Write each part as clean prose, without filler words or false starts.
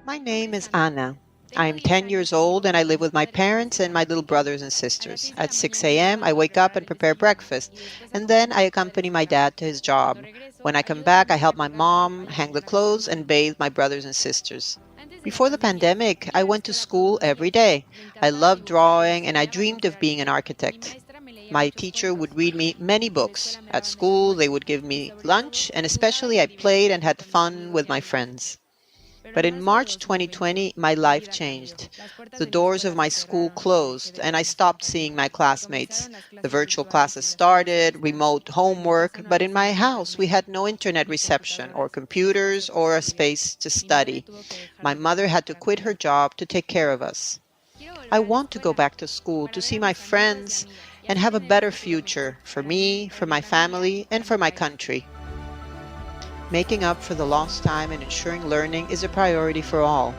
My name is Anna. I am 10 years old and I live with my parents and my little brothers and sisters. At 6 a.m., I wake up and prepare breakfast, and then I accompany my dad to his job. When I come back, I help my mom hang the clothes and bathe my brothers and sisters. Before the pandemic, I went to school every day. I loved drawing and I dreamed of being an architect. My teacher would read me many books. At school, they would give me lunch, and especially I played and had fun with my friends. But in March 2020, my life changed. The doors of my school closed, and I stopped seeing my classmates. The virtual classes started, remote homework, but in my house, we had no internet reception, or computers, or a space to study. My mother had to quit her job to take care of us. I want to go back to school to see my friends and have a better future for me, for my family, and for my country. Making up for the lost time and ensuring learning is a priority for all.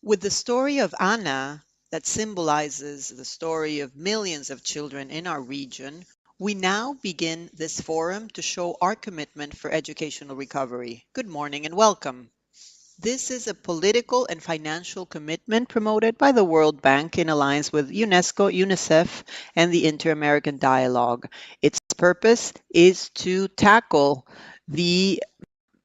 With the story of Anna that symbolizes the story of millions of children in our region, we now begin this forum to show our commitment for educational recovery. Good morning and welcome. This is a political and financial commitment promoted by the World Bank in alliance with UNESCO, UNICEF, and the Inter-American Dialogue. Its purpose is to tackle the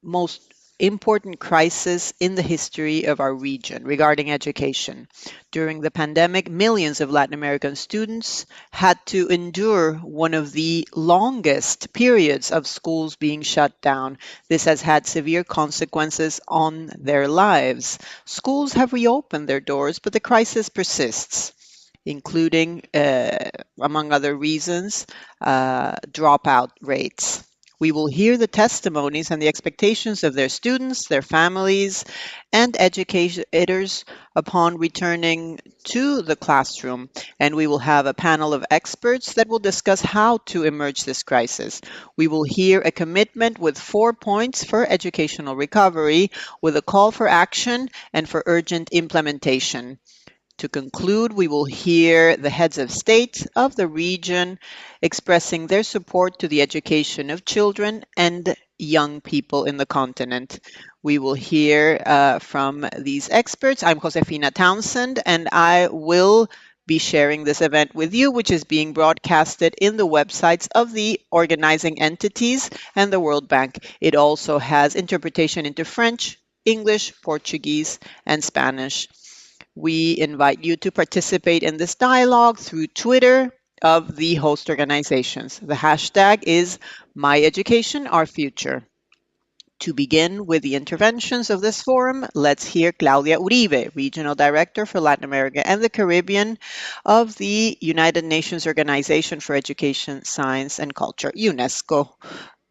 most important crisis in the history of our region regarding education. During the pandemic, millions of Latin American students had to endure one of the longest periods of schools being shut down. This has had severe consequences on their lives. Schools have reopened their doors, but the crisis persists, including, among other reasons, dropout rates. We will hear the testimonies and the expectations of their students, their families, and educators upon returning to the classroom. And we will have a panel of experts that will discuss how to emerge this crisis. We will hear a commitment with 4 points for educational recovery, with a call for action and for urgent implementation. To conclude, we will hear the heads of state of the region expressing their support to the education of children and young people in the continent. We will hear from these experts. I'm Josefina Townsend, and I will be sharing this event with you, which is being broadcasted in the websites of the organizing entities and the World Bank. It also has interpretation into French, English, Portuguese, and Spanish. We invite you to participate in this dialogue through Twitter of the host organizations. The hashtag is My Education, Our Future. To begin with the interventions of this forum, let's hear Claudia Uribe, Regional Director for Latin America and the Caribbean of the United Nations Organization for Education, Science, and Culture, UNESCO.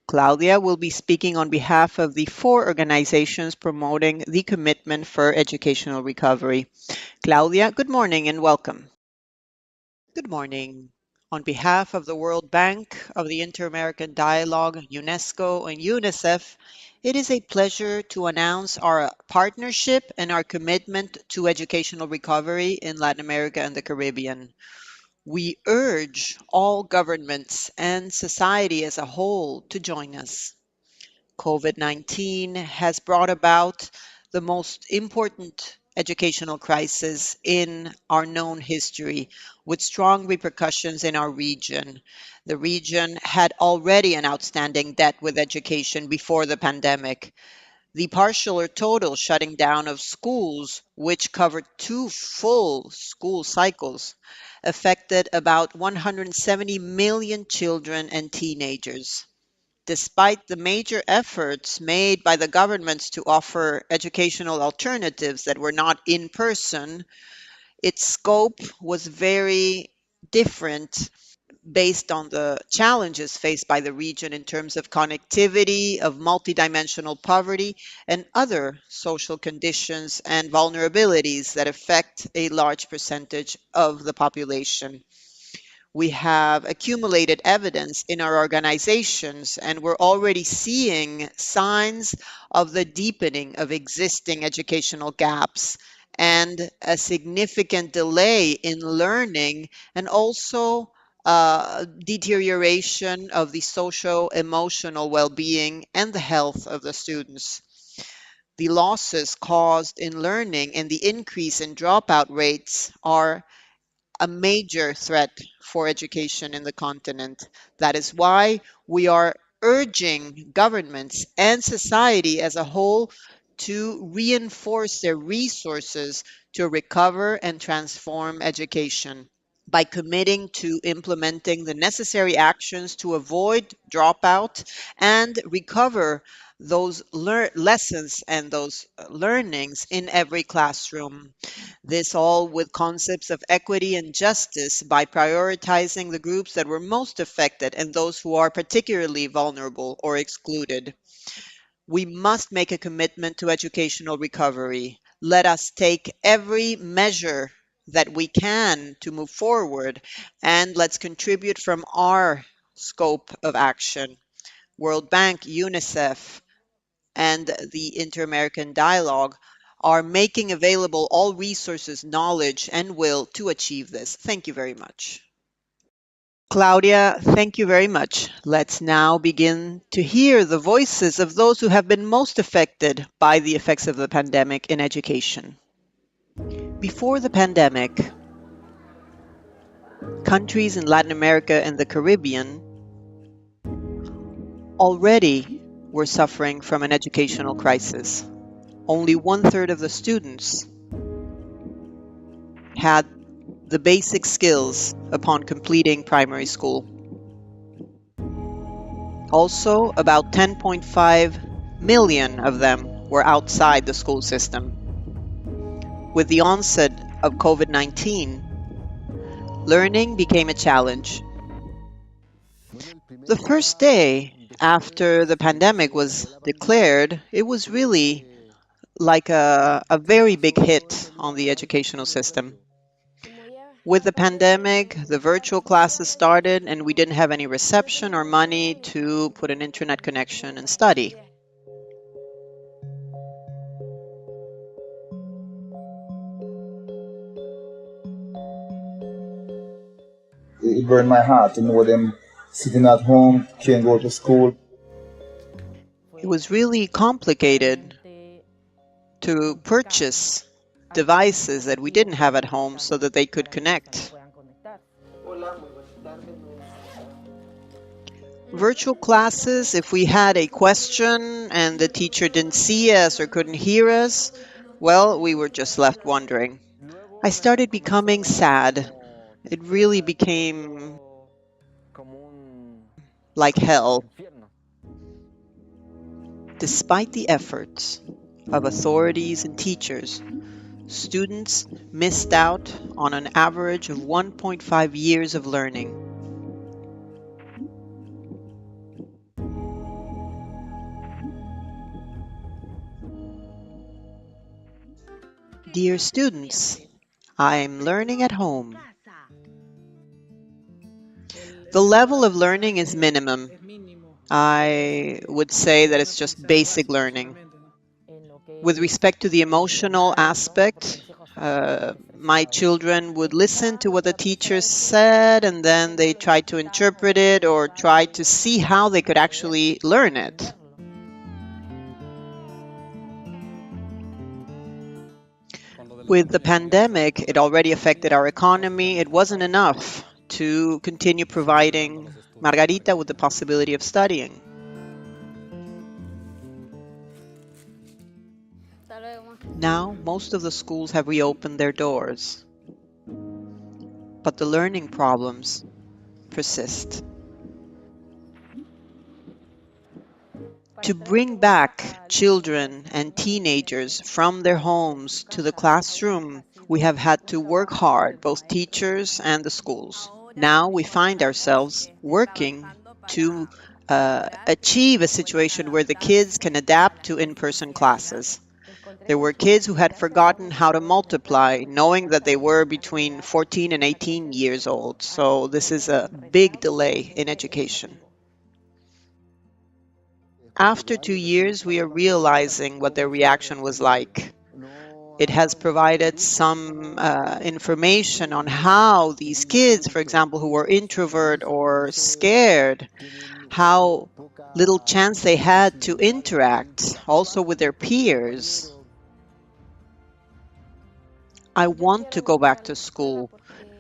Claudia will be speaking on behalf of the 4 organizations promoting the commitment for educational recovery. Claudia, good morning and welcome. Good morning. On behalf of the World Bank, of the Inter-American Dialogue, UNESCO, and UNICEF, it is a pleasure to announce our partnership and our commitment to educational recovery in Latin America and the Caribbean. We urge all governments and society as a whole to join us. COVID-19 has brought about the most important educational crisis in our known history, with strong repercussions in our region. The region had already an outstanding debt with education before the pandemic. The partial or total shutting down of schools, which covered 2 full school cycles, affected about 170 million children and teenagers. Despite the major efforts made by the governments to offer educational alternatives that were not in person, its scope was very different based on the challenges faced by the region in terms of connectivity, of multidimensional poverty, and other social conditions and vulnerabilities that affect a large percentage of the population. We have accumulated evidence in our organizations, and we're already seeing signs of the deepening of existing educational gaps and a significant delay in learning, and also deterioration of the socio-emotional well-being and the health of the students. The losses caused in learning and the increase in dropout rates are a major threat for education in the continent. That is why we are urging governments and society as a whole to reinforce their resources to recover and transform education by committing to implementing the necessary actions to avoid dropout and recover those lessons and those learnings in every classroom. This all with concepts of equity and justice by prioritizing the groups that were most affected and those who are particularly vulnerable or excluded. We must make a commitment to educational recovery. Let us take every measure that we can to move forward, and let's contribute from our scope of action. World Bank, UNICEF, and the Inter-American Dialogue are making available all resources, knowledge, and will to achieve this. Thank you very much. Claudia, thank you very much. Let's now begin to hear the voices of those who have been most affected by the effects of the pandemic in education. Before the pandemic, countries in Latin America and the Caribbean already were suffering from an educational crisis. Only 1/3 of the students had the basic skills upon completing primary school. Also, about 10.5 million of them were outside the school system. With the onset of COVID-19, learning became a challenge. The first day after the pandemic was declared, it was really like a very big hit on the educational system. With the pandemic, the virtual classes started and we didn't have any reception or money to put an internet connection and study. It burned my heart to know them sitting at home, can't go to school. It was really complicated to purchase devices that we didn't have at home so that they could connect. Virtual classes, if we had a question and the teacher didn't see us or couldn't hear us, well, we were just left wondering. I started becoming sad. It really became like hell. Despite the efforts of authorities and teachers, students missed out on an average of 1.5 years of learning. Dear students, I'm learning at home. The level of learning is minimum. I would say that it's just basic learning. With respect to the emotional aspect, my children would listen to what the teacher said and then they tried to interpret it or try to see how they could actually learn it. With the pandemic, it already affected our economy. It wasn't enough to continue providing Margarita with the possibility of studying. Now, most of the schools have reopened their doors, but the learning problems persist. To bring back children and teenagers from their homes to the classroom, we have had to work hard, both teachers and the schools. Now we find ourselves working to achieve a situation where the kids can adapt to in-person classes. There were kids who had forgotten how to multiply, knowing that they were between 14 and 18 years old. So this is a big delay in education. After 2 years, we are realizing what their reaction was like. It has provided some information on how these kids, for example, who were introvert or scared, how little chance they had to interact also with their peers. I want to go back to school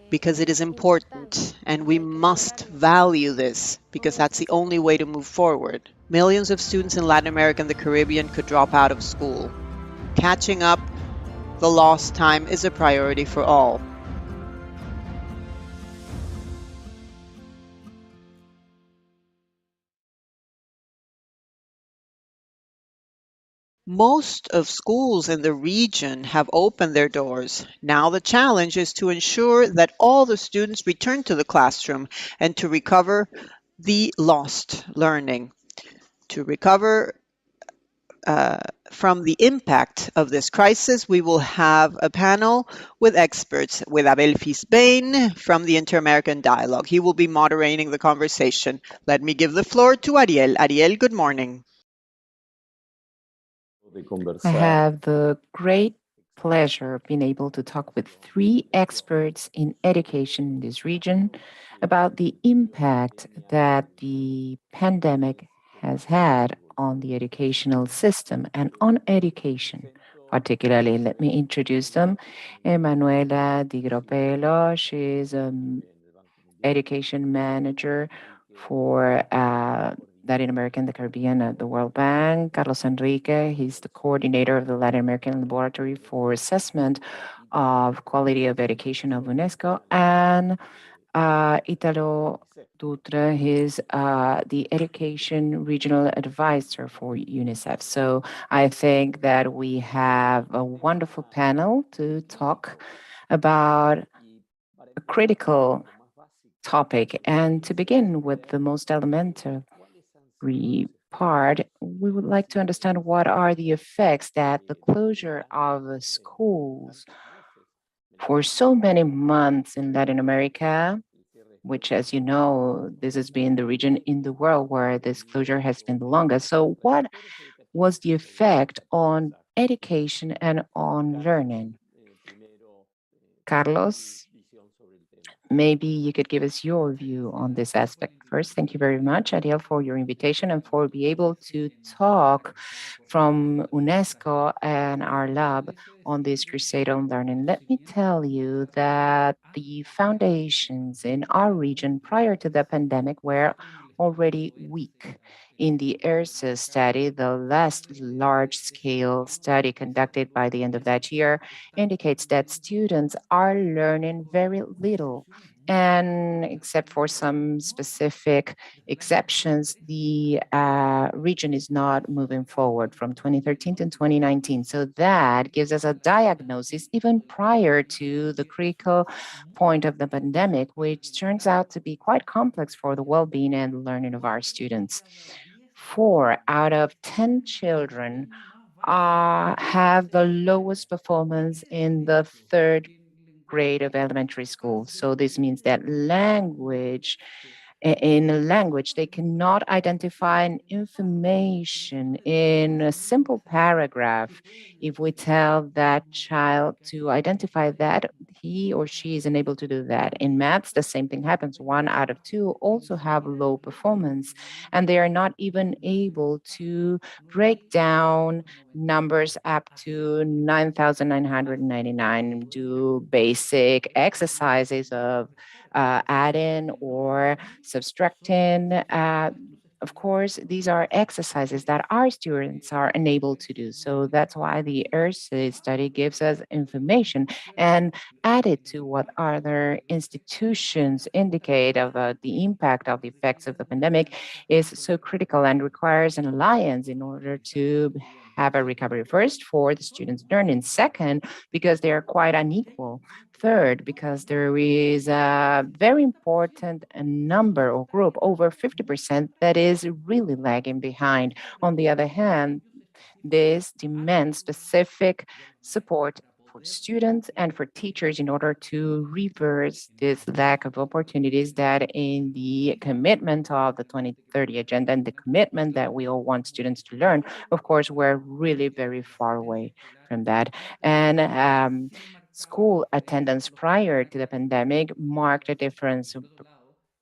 because it is important and we must value this because that's the only way to move forward. Millions of students in Latin America and the Caribbean could drop out of school. Catching up the lost time is a priority for all. Most of schools in the region have opened their doors. Now the challenge is to ensure that all the students return to the classroom and to recover the lost learning. To recover uh, from the impact of this crisis, we will have a panel with experts with Abel Fisbain from the Inter-American Dialogue. He will be moderating the conversation. Let me give the floor to Ariel. Ariel, good morning. I have the great pleasure of being able to talk with three experts in education in this region about the impact that the pandemic has had on the educational system and on education. Particularly, let me introduce them. Emanuela Di Gropelo, she's an education manager for Latin America and the Caribbean at the World Bank. Carlos Enrique, he's the coordinator of the Latin American Laboratory for Assessment of Quality of Education of UNESCO. And Italo Dutra, he's the Education Regional Advisor for UNICEF. So I think that we have a wonderful panel to talk about a critical topic. And to begin with the most elementary part, we would like to understand what are the effects that the closure of schools for so many months in Latin America, which, as you know, this has been the region in the world where this closure has been the longest. So, what was the effect on education and on learning? Carlos, maybe you could give us your view on this aspect first. Thank you very much, Ariel, for your invitation and for being able to talk from UNESCO and our lab on this crusade on learning. Let me tell you that the foundations in our region prior to the pandemic were already weak. In the ERSA study, the last large scale study conducted by the end of that year indicates that students are learning very little. And except for some specific exceptions, the region is not moving forward from 2013 to 2019. So that gives us a diagnosis even prior to the critical point of the pandemic, which turns out to be quite complex for the well being and learning of our students. 4 out of 10 children have the lowest performance in the third grade of elementary school. So this means that in a language, they cannot identify an information in a simple paragraph. If we tell that child to identify that, he or she is unable to do that. In maths, the same thing happens. 1 out of 2 also have low performance, and they are not even able to break down numbers up to 9,999, do basic exercises of adding or subtracting. Of course, these are exercises that our students are unable to do. So that's why the ERSA study gives us information and added to what other institutions indicate of the impact of the effects of the pandemic is so critical and requires an alliance in order to have a recovery. First, for the students' learning. Second, because they are quite unequal. Third, because there is a very important number or group, over 50%, that is really lagging behind. On the other hand, this demands specific support for students and for teachers in order to reverse this lack of opportunities that in the commitment of the 2030 agenda and the commitment that we all want students to learn, of course, we're really very far away from that. And school attendance prior to the pandemic marked a difference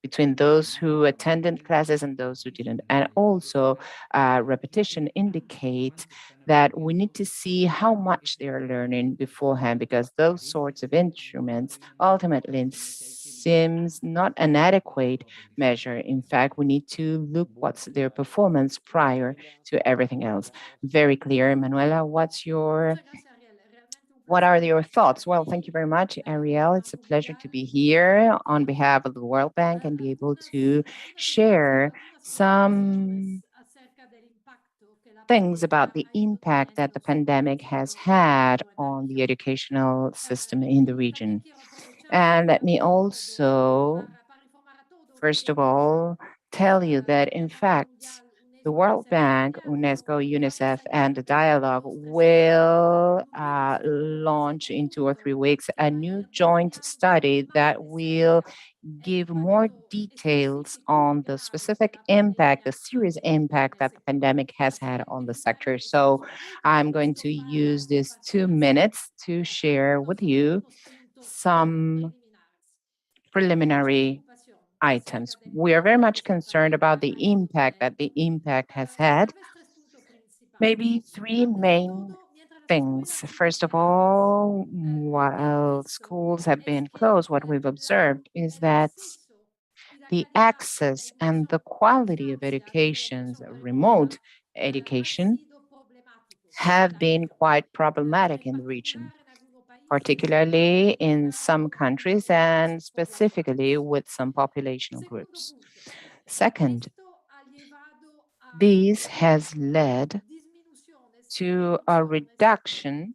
between those who attended classes and those who didn't. And also, repetition indicates that we need to see how much they are learning beforehand, because those sorts of instruments ultimately seems not an adequate measure. In fact, we need to look what's their performance prior to everything else. Very clear. Manuela, what are your thoughts? Well, thank you very much, Ariel. It's a pleasure to be here on behalf of the World Bank and be able to share some things about the impact that the pandemic has had on the educational system in the region. And let me also, first of all, tell you that in fact, the World Bank, UNESCO, UNICEF, and the Dialogue will launch in 2 or 3 weeks a new joint study that will give more details on the specific impact, the serious impact that the pandemic has had on the sector. So I'm going to use these 2 minutes to share with you some preliminary items. We are very much concerned about the impact that the impact has had. Maybe three main things. First of all, while schools have been closed, what we've observed is that the access and the quality of education, remote education, have been quite problematic in the region, particularly in some countries and specifically with some population groups. Second, this has led to a reduction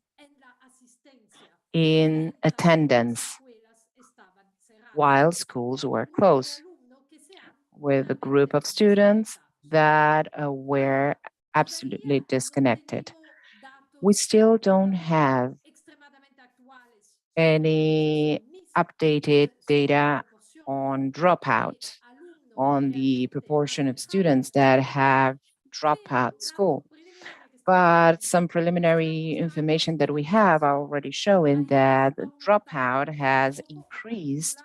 in attendance while schools were closed, with a group of students that were absolutely disconnected. We still don't have any updated data on dropout, on the proportion of students that have dropped out school. But some preliminary information that we have are already showing that the dropout has increased,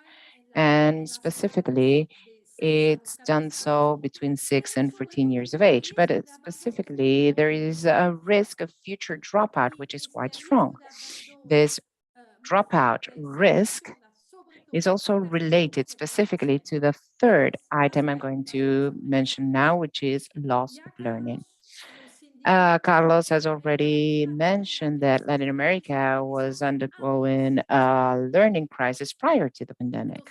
and specifically, it's done so between 6 and 14 years of age. But specifically, there is a risk of future dropout, which is quite strong. This dropout risk is also related specifically to the third item I'm going to mention now, which is loss of learning. Carlos has already mentioned that Latin America was undergoing a learning crisis prior to the pandemic.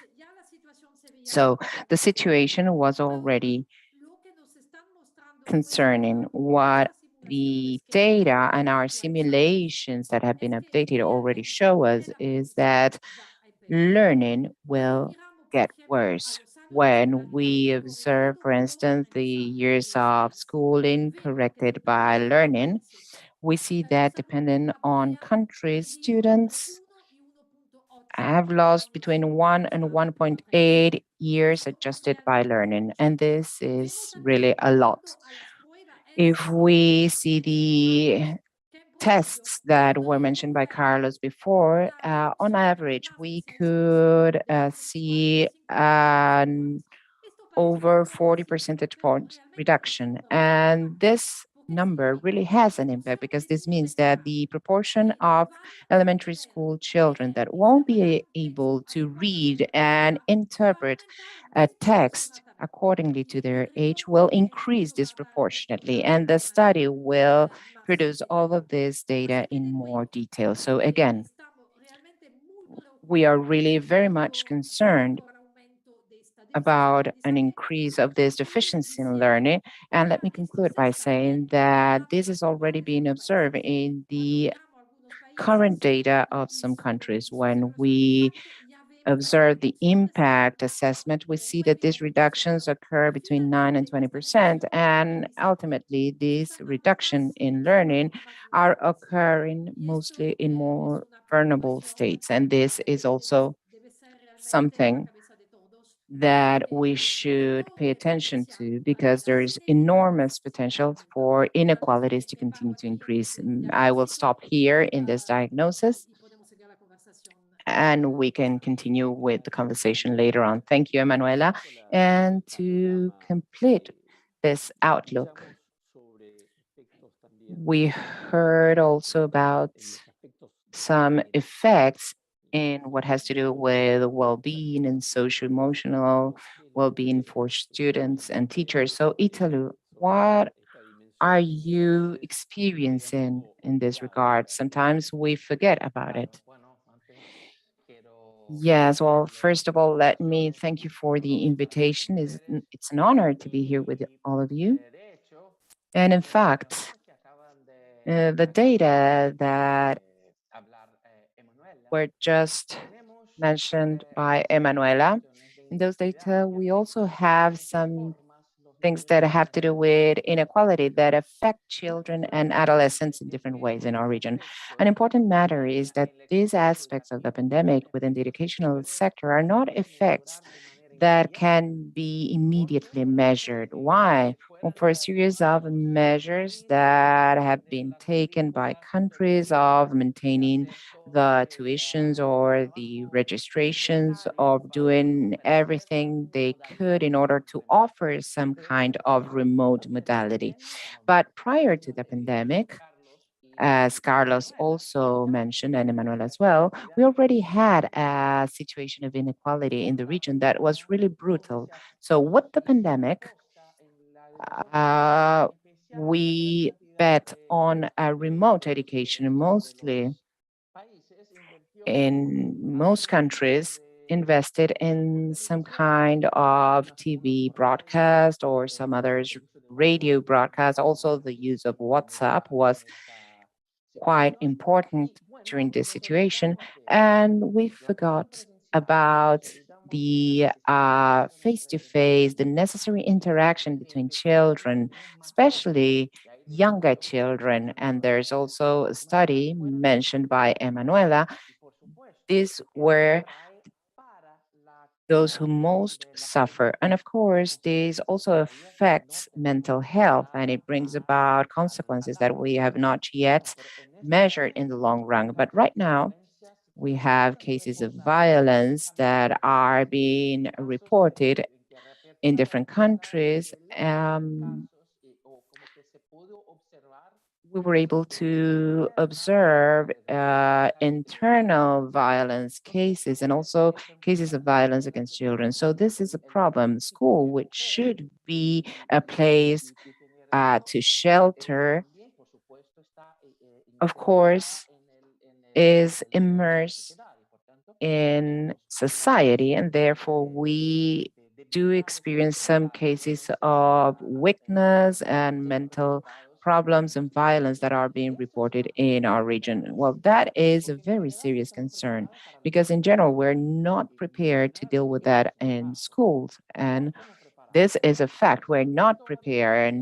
So the situation was already concerning. What the data and our simulations that have been updated already show us is that learning will get worse. When we observe, for instance, the years of schooling corrected by learning, we see that depending on countries, students have lost between 1 and 1.8 years adjusted by learning, and this is really a lot. If we see the tests that were mentioned by Carlos before, on average, we could see an over 40 percentage point reduction. And this number really has an impact, because this means that the proportion of elementary school children that won't be able to read and interpret a text accordingly to their age will increase disproportionately. And the study will produce all of this data in more detail. So again, we are really very much concerned about an increase of this deficiency in learning. And let me conclude by saying that this is already being observed in the current data of some countries. When we observe the impact assessment, we see that these reductions occur between 9 and 20%. And ultimately, this reduction in learning are occurring mostly in more vulnerable states. And this is also something that we should pay attention to because there is enormous potential for inequalities to continue to increase. I will stop here in this diagnosis and we can continue with the conversation later on. Thank you, Emanuela. And to complete this outlook, we heard also about some effects in what has to do with well-being and social-emotional well-being for students and teachers. So, Italu, what are you experiencing in this regard? Sometimes we forget about it. Yes, well, first of all, let me thank you for the invitation. It's an honor to be here with all of you. And in fact, the data that were just mentioned by Emanuela, in those data, we also have some things that have to do with inequality that affect children and adolescents in different ways in our region. An important matter is that these aspects of the pandemic within the educational sector are not effects that can be immediately measured. Why? Well, for a series of measures that have been taken by countries of maintaining the tuitions or the registrations, of doing everything they could in order to offer some kind of remote modality. But prior to the pandemic, as Carlos also mentioned, and Emmanuel as well, we already had a situation of inequality in the region that was really brutal. So, with the pandemic, uh, we bet on a remote education, mostly in most countries invested in some kind of TV broadcast or some others radio broadcast. Also, the use of WhatsApp was quite important during this situation. And we forgot about the face to face, the necessary interaction between children, especially younger children. And there's also a study mentioned by Emanuela. These were those who most suffer. And of course, this also affects mental health and it brings about consequences that we have not yet measured in the long run. But right now, we have cases of violence that are being reported in different countries. We were able to observe internal violence cases and also cases of violence against children. So this is a problem. School, which should be a place to shelter, of course, is immersed in society, and therefore we do experience some cases of weakness and mental problems and violence that are being reported in our region. Well, that is a very serious concern because, in general, we're not prepared to deal with that in schools. And this is a fact. We're not prepared.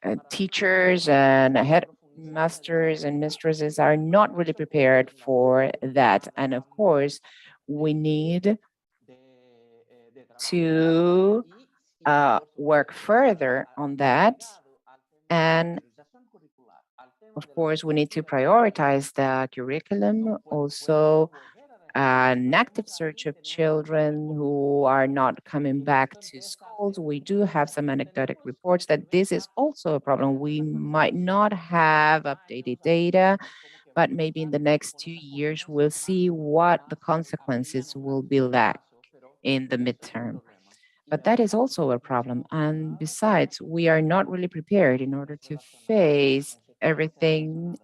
And teachers and headmasters and mistresses are not really prepared for that. And of course, we need to work further on that. And of course, we need to prioritize the curriculum, also an active search of children who are not coming back to schools. We do have some anecdotic reports that this is also a problem. We might not have updated data, but maybe in the next 2 years, we'll see what the consequences will be like in the midterm. But that is also a problem. And besides, we are not really prepared in order to face everything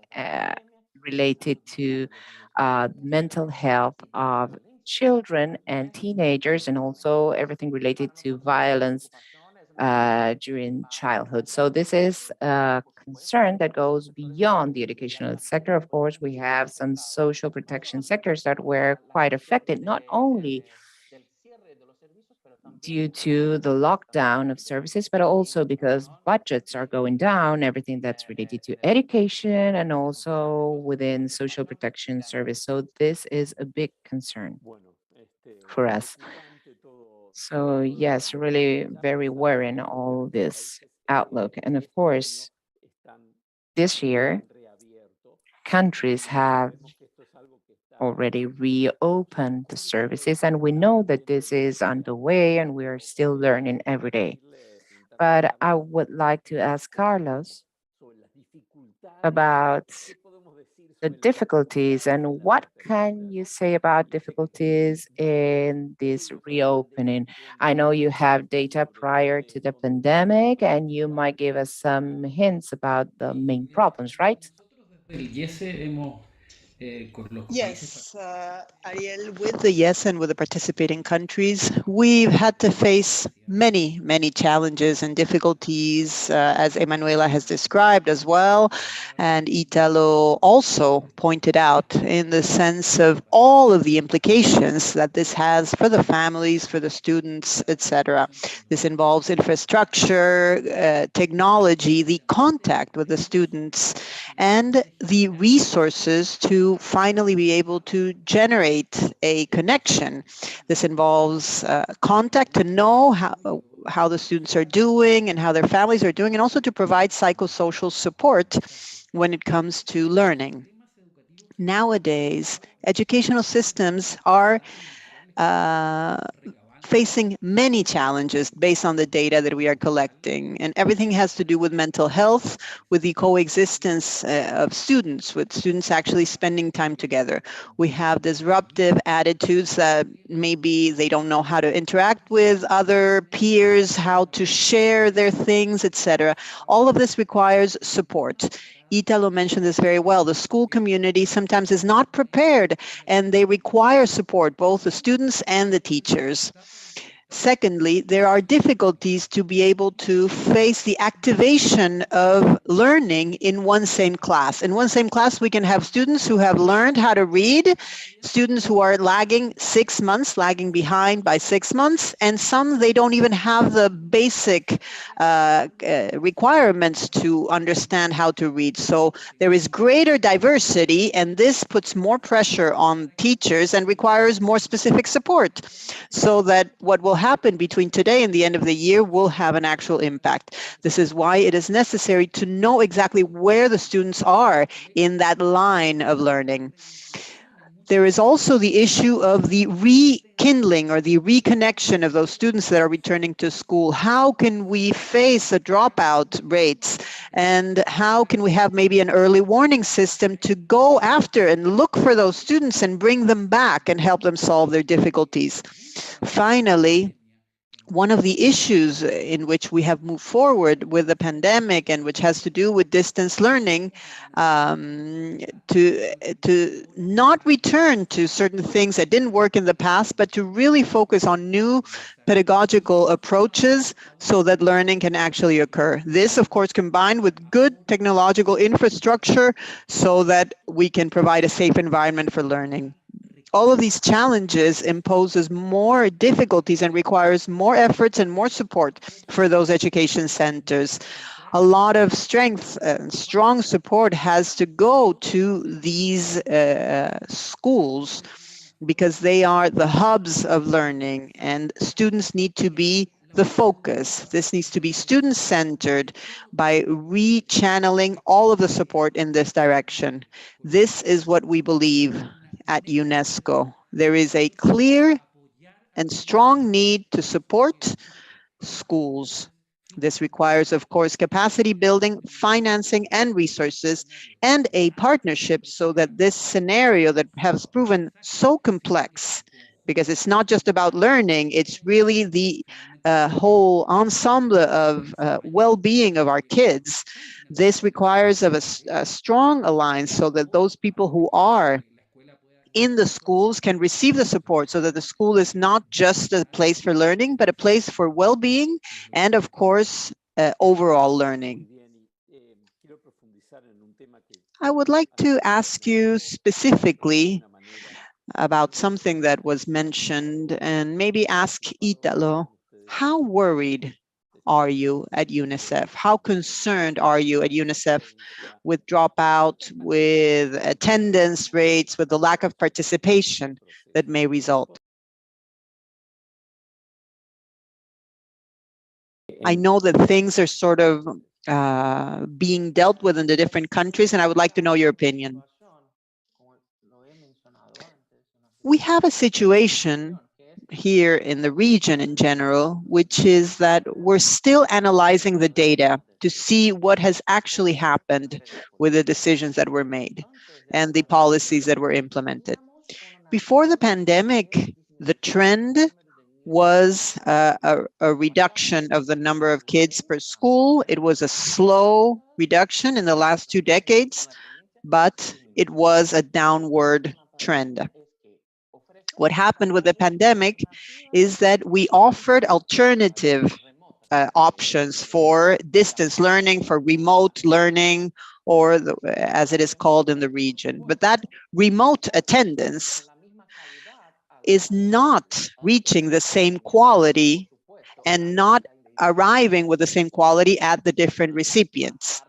related to mental health of children and teenagers, and also everything related to violence during childhood. So this is a concern that goes beyond the educational sector. Of course, we have some social protection sectors that were quite affected, not only due to the lockdown of services, but also because budgets are going down, everything that's related to education and also within social protection service. So this is a big concern for us. So yes, really very worrying all this outlook. And of course, this year, countries have already reopened the services, and we know that this is underway and we are still learning every day. But I would like to ask Carlos about the difficulties and what can you say about difficulties in this reopening? I know you have data prior to the pandemic and you might give us some hints about the main problems, right? Yes, Ariel, with the yes and with the participating countries, we've had to face many, many challenges and difficulties, as Emanuela has described as well, and Italo also pointed out, in the sense of all of the implications that this has for the families, for the students, etc. This involves infrastructure, technology, the contact with the students, and the resources to finally be able to generate a connection. This involves contact to know how the students are doing and how their families are doing, and also to provide psychosocial support when it comes to learning. Nowadays, educational systems are uh, facing many challenges based on the data that we are collecting. And everything has to do with mental health, with the coexistence of students, with students actually spending time together. We have disruptive attitudes that maybe they don't know how to interact with other peers, how to share their things, etc. All of this requires support. Italo mentioned this very well. The school community sometimes is not prepared and they require support, both the students and the teachers. Secondly, there are difficulties to be able to face the activation of learning in one same class. In one same class, we can have students who have learned how to read, students who are lagging 6 months, lagging behind by 6 months, and some they don't even have the basic requirements to understand how to read. So there is greater diversity, and this puts more pressure on teachers and requires more specific support, so that what will happen between today and the end of the year will have an actual impact. This is why it is necessary to know exactly where the students are in that line of learning. There is also the issue of the rekindling or the reconnection of those students that are returning to school. How can we face the dropout rates, and how can we have maybe an early warning system to go after and look for those students and bring them back and help them solve their difficulties? Finally, one of the issues in which we have moved forward with the pandemic, and which has to do with distance learning, to not return to certain things that didn't work in the past, but to really focus on new pedagogical approaches so that learning can actually occur. This, of course, combined with good technological infrastructure so that we can provide a safe environment for learning. All of these challenges imposes more difficulties and requires more efforts and more support for those education centers. A lot of strength and strong support has to go to these schools, because they are the hubs of learning, and students need to be the focus. This needs to be student-centered by rechanneling all of the support in this direction. This is what we believe at UNESCO. There is a clear and strong need to support schools. This requires, of course, capacity building, financing, and resources, and a partnership, so that this scenario that has proven so complex, because it's not just about learning, it's really the whole ensemble of well-being of our kids. This requires of a strong alliance, so that those people who are in the schools can receive the support so that the school is not just a place for learning, but a place for well-being and, of course, overall learning. I would like to ask you specifically about something that was mentioned and maybe ask Italo, how worried are you at UNICEF? How concerned are you at UNICEF with dropout, with attendance rates, with the lack of participation that may result? I know that things are sort of being dealt with in the different countries, and I would like to know your opinion. We have a situation here in the region in general, which is that we're still analyzing the data to see what has actually happened with the decisions that were made and the policies that were implemented. Before the pandemic, the trend was a reduction of the number of kids per school. It was a slow reduction in the last 2 decades, but it was a downward trend. What happened with the pandemic is that we offered alternative options for distance learning, for remote learning, or as it is called in the region. But that remote attendance is not reaching the same quality and not arriving with the same quality at the different recipients.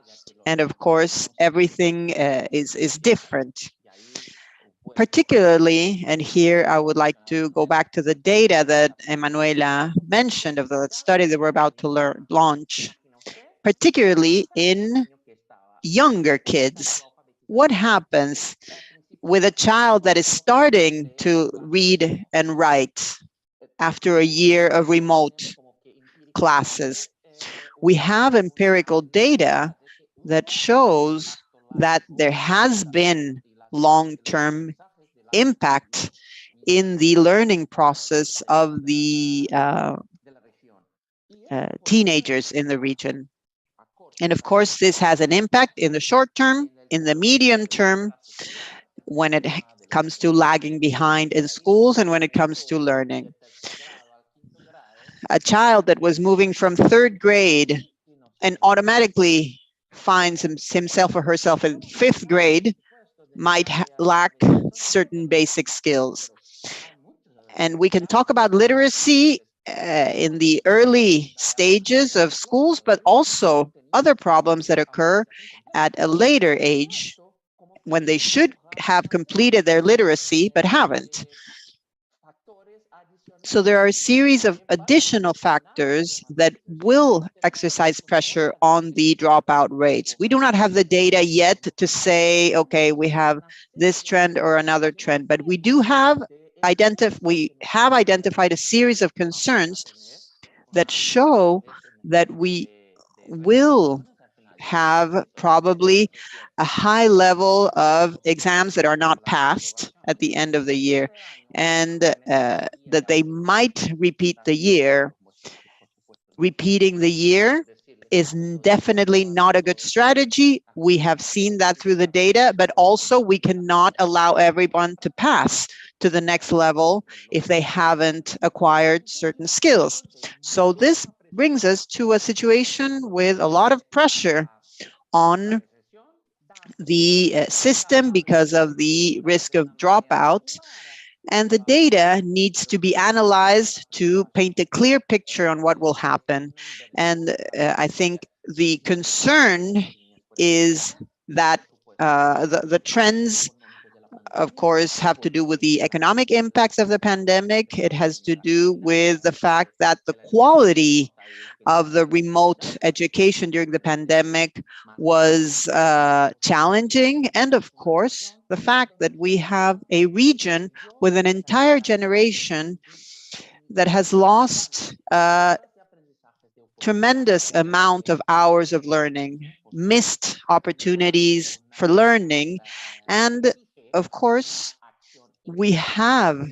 And of course, everything is different. Particularly, and here I would like to go back to the data that Emanuela mentioned of the study that we're about to launch, particularly in younger kids. What happens with a child that is starting to read and write after a year of remote classes? We have empirical data that shows that there has been long-term impact in the learning process of the teenagers in the region. And of course, this has an impact in the short term, in the medium term, when it comes to lagging behind in schools and when it comes to learning. A child that was moving from 3rd grade and automatically finds himself or herself in 5th grade might lack certain basic skills. And we can talk about literacy in the early stages of schools, but also other problems that occur at a later age when they should have completed their literacy but haven't. So there are a series of additional factors that will exercise pressure on the dropout rates. We do not have the data yet to say, okay, we have this trend or another trend, but we have identified a series of concerns that show that we will have probably a high level of exams that are not passed at the end of the year, and that they might repeat the year. Repeating the year is definitely not a good strategy. We have seen that through the data, but also we cannot allow everyone to pass to the next level if they haven't acquired certain skills. So this brings us to a situation with a lot of pressure on the system because of the risk of dropout, and the data needs to be analyzed to paint a clear picture on what will happen. And I think the concern is that the trends, of course, have to do with the economic impacts of the pandemic. It has to do with the fact that the quality of the remote education during the pandemic was challenging. And of course, the fact that we have a region with an entire generation that has lost a tremendous amount of hours of learning, missed opportunities for learning. And of course, we have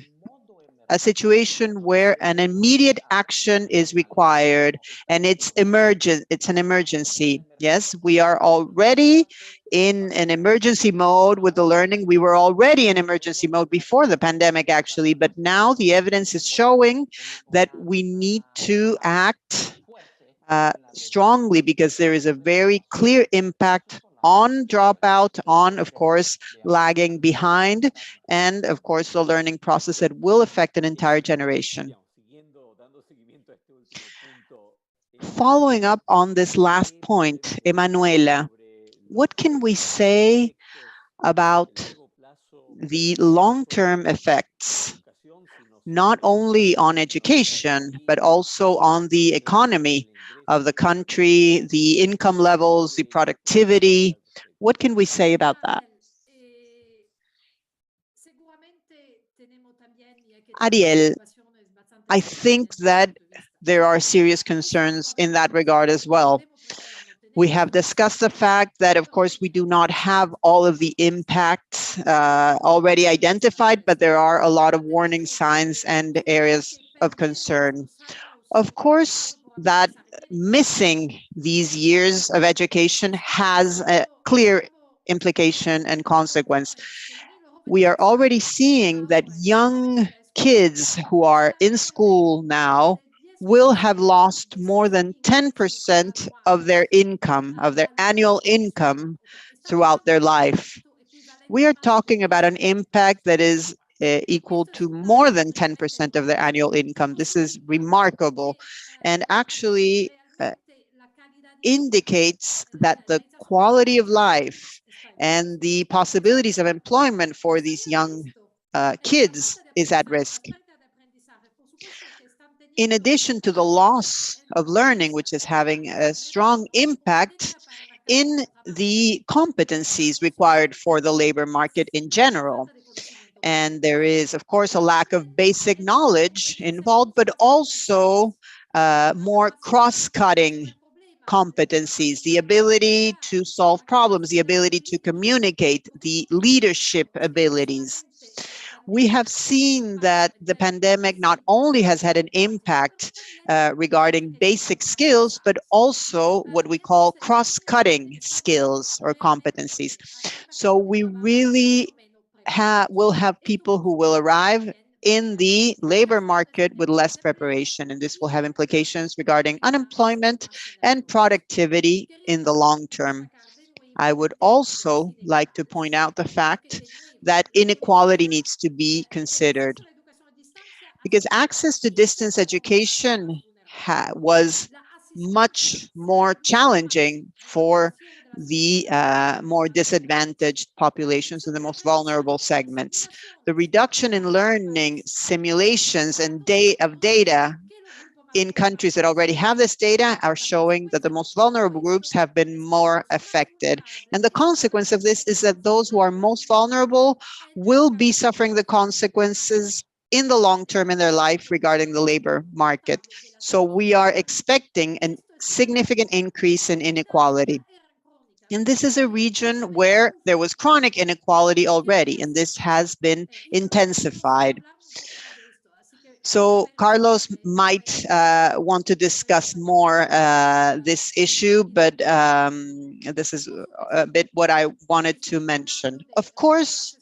a situation where an immediate action is required, and it's emergent. It's an emergency. Yes, we are already in an emergency mode with the learning. We were already in emergency mode before the pandemic, actually, but now the evidence is showing that we need to act strongly, because there is a very clear impact on dropout, on, of course, lagging behind, and, of course, the learning process that will affect an entire generation. Following up on this last point, Emanuela, what can we say about the long-term effects, not only on education, but also on the economy of the country, the income levels, the productivity? What can we say about that? Ariel, I think that there are serious concerns in that regard as well. We have discussed the fact that, of course, we do not have all of the impacts already identified, but there are a lot of warning signs and areas of concern. Of course, that missing these years of education has a clear implication and consequence. We are already seeing that young kids who are in school now will have lost more than 10% of their income, of their annual income throughout their life. We are talking about an impact that is equal to more than 10% of their annual income. This is remarkable, and actually indicates that the quality of life and the possibilities of employment for these young kids is at risk. In addition to the loss of learning, which is having a strong impact in the competencies required for the labor market in general. And there is, of course, a lack of basic knowledge involved, but also more cross-cutting competencies, the ability to solve problems, the ability to communicate, the leadership abilities. We have seen that the pandemic not only has had an impact regarding basic skills, but also what we call cross-cutting skills or competencies. So we really will have people who will arrive in the labor market with less preparation, and this will have implications regarding unemployment and productivity in the long term. I would also like to point out the fact that inequality needs to be considered, because access to distance education was much more challenging for the more disadvantaged populations and the most vulnerable segments. The reduction in learning simulations and data in countries that already have this data are showing that the most vulnerable groups have been more affected. And the consequence of this is that those who are most vulnerable will be suffering the consequences in the long term in their life regarding the labor market. So we are expecting a significant increase in inequality. And this is a region where there was chronic inequality already, and this has been intensified. So Carlos might want to discuss more this issue, but this is a bit what I wanted to mention. Of course,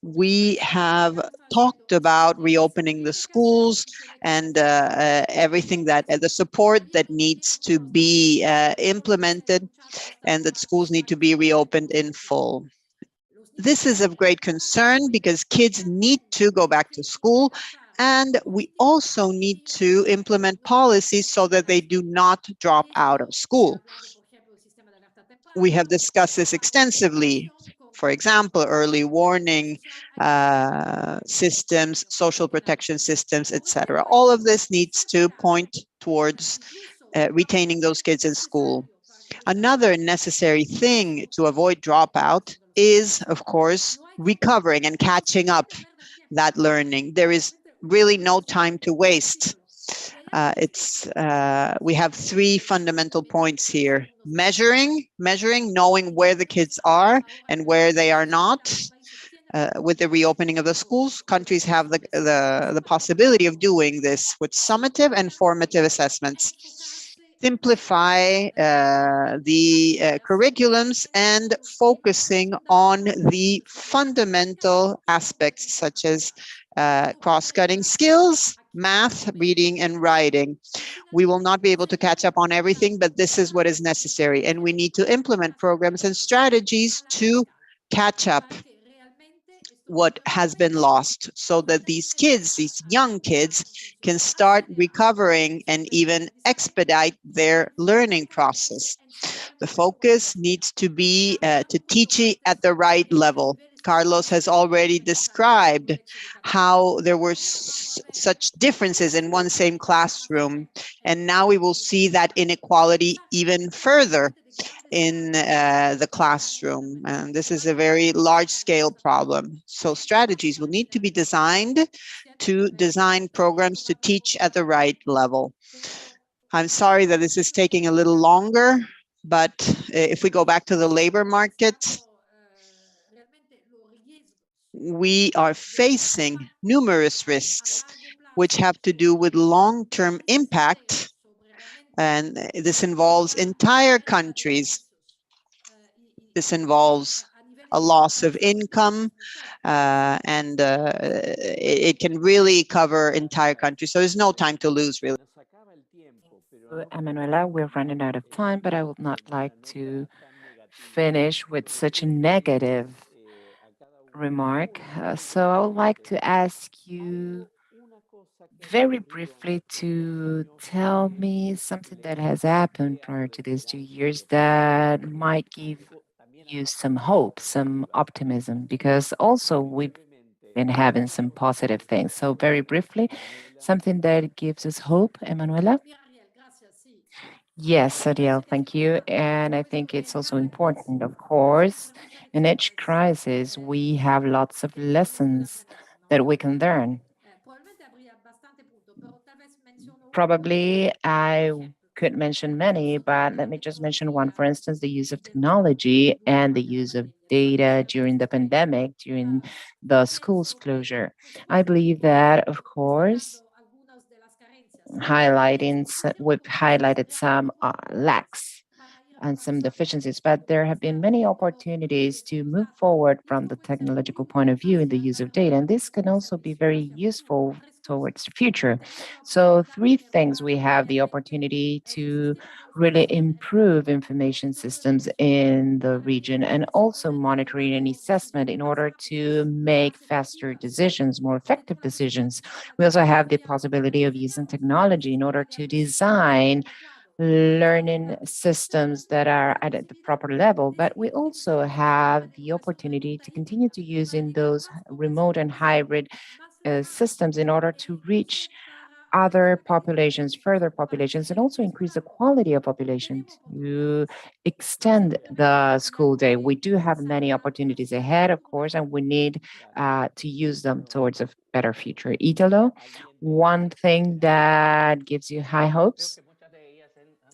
we have talked about reopening the schools and everything that the support that needs to be implemented, and that schools need to be reopened in full. This is of great concern because kids need to go back to school, and we also need to implement policies so that they do not drop out of school. We have discussed this extensively. For example, early warning systems, social protection systems, etc. All of this needs to point towards retaining those kids in school. Another necessary thing to avoid dropout is, of course, recovering and catching up that learning. There is really no time to waste. We have three fundamental points here: measuring, knowing where the kids are and where they are not, With the reopening of the schools, countries have the possibility of doing this with summative and formative assessments. Simplify the curriculums and focusing on the fundamental aspects such as cross-cutting skills, math, reading, and writing. We will not be able to catch up on everything, but this is what is necessary. And we need to implement programs and strategies to catch up what has been lost so that these kids, these young kids, can start recovering and even expedite their learning process. The focus needs to be to teach it at the right level. Carlos has already described how there were such differences in one same classroom, and now we will see that inequality even further in the classroom. And this is a very large scale problem. So strategies will need to be designed to design programs to teach at the right level. I'm sorry that this is taking a little longer, but if we go back to the labor market, we are facing numerous risks which have to do with long-term impact, and this involves entire countries. This involves a loss of income, and it can really cover entire countries. So there's no time to lose, really. Emanuela, we're running out of time, but I would not like to finish with such a negative remark. So I would like to ask you very briefly to tell me something that has happened prior to these 2 years that might give you some hope, some optimism, because also we've been having some positive things. So very briefly, something that gives us hope, Emanuela? Yes, Ariel, thank you. And I think it's also important, of course, in each crisis, we have lots of lessons that we can learn. Probably I could mention many, but let me just mention one. For instance, the use of technology and the use of data during the pandemic, during the schools closure. I believe that, of course, we've highlighted some lacks and some deficiencies, but there have been many opportunities to move forward from the technological point of view in the use of data. And this can also be very useful towards the future. So, three things: we have the opportunity to really improve information systems in the region and also monitoring and assessment in order to make faster decisions, more effective decisions. We also have the possibility of using technology in order to design learning systems that are at the proper level, but we also have the opportunity to continue to use in those remote and hybrid systems in order to reach other populations, further populations, and also increase the quality of population to extend the school day. We do have many opportunities ahead, of course, and we need to use them towards a better future. Italo, one thing that gives you high hopes?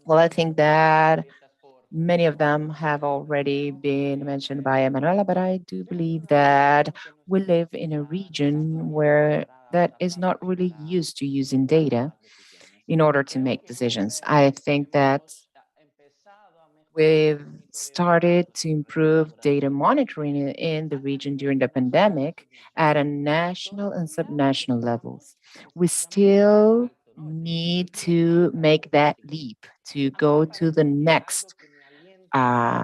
Well, I think that many of them have already been mentioned by Emanuela, but I do believe that we live in a region where that is not really used to using data in order to make decisions. I think that we've started to improve data monitoring in the region during the pandemic at a national and subnational levels. We still need to make that leap to go to the next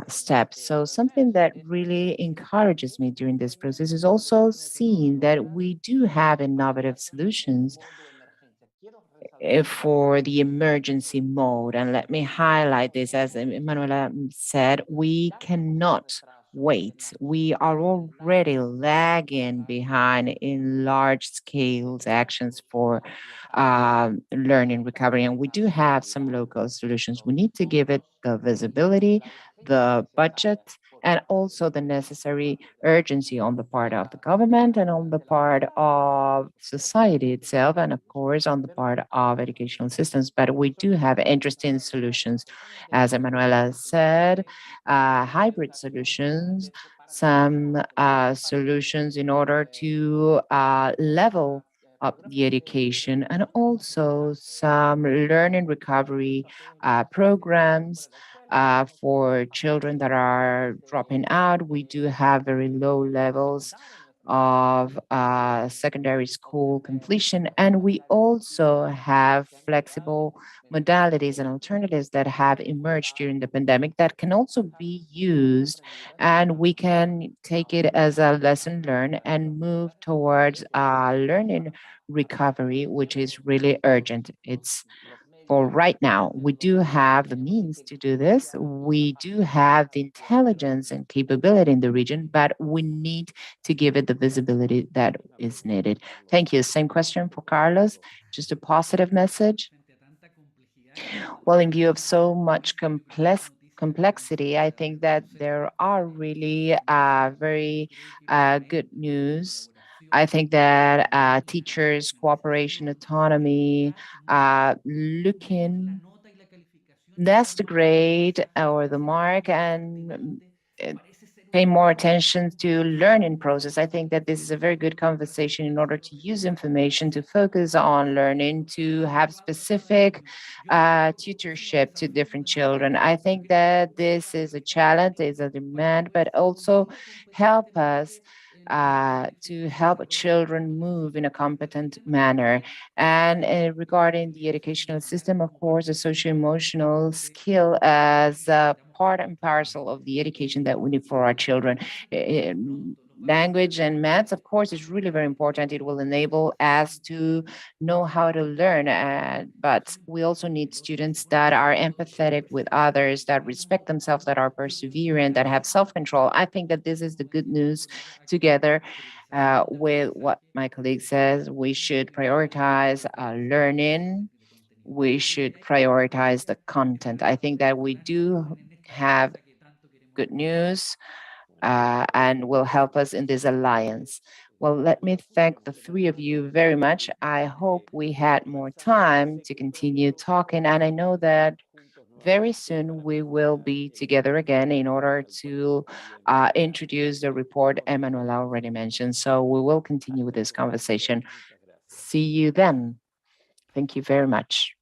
step. So, something that really encourages me during this process is also seeing that we do have innovative solutions for the emergency mode. And let me highlight this, as Manuela said, we cannot wait. We are already lagging behind in large scale actions for learning recovery. And we do have some local solutions. We need to give it the visibility, the budget, and also the necessary urgency on the part of the government and on the part of society itself, and of course on the part of educational systems. But we do have interesting solutions, as Emanuela said, hybrid solutions, some solutions in order to level up the education, and also some learning recovery programs for children that are dropping out. We do have very low levels of secondary school completion. And we also have flexible modalities and alternatives that have emerged during the pandemic that can also be used. And we can take it as a lesson learned and move towards learning recovery, which is really urgent. It's for right now. We do have the means to do this. We do have the intelligence and capability in the region, but we need to give it the visibility that is needed. Thank you. Same question for Carlos. Just a positive message. Well, in view of so much complexity, I think that there are really very good news. I think that teachers' cooperation, autonomy, looking that's the grade or the mark, and uh, pay more attention to learning process. I think that this is a very good conversation in order to use information to focus on learning, to have specific tutorship to different children. I think that this is a challenge, is a demand, but also help us to help children move in a competent manner. And regarding the educational system, of course, the socio-emotional skill as a part and parcel of the education that we need for our children. Language and maths, of course, is really very important. It will enable us to know how to learn, but we also need students that are empathetic with others, that respect themselves, that are perseverant, that have self-control. I think that this is the good news together with what my colleague says. We should prioritize learning. We should prioritize the content. I think that we do have good news and will help us in this alliance. Well, let me thank the three of you very much. I hope we had more time to continue talking, and I know that very soon we will be together again in order to introduce the report Emanuela already mentioned. So we will continue with this conversation. See you then. Thank you very much.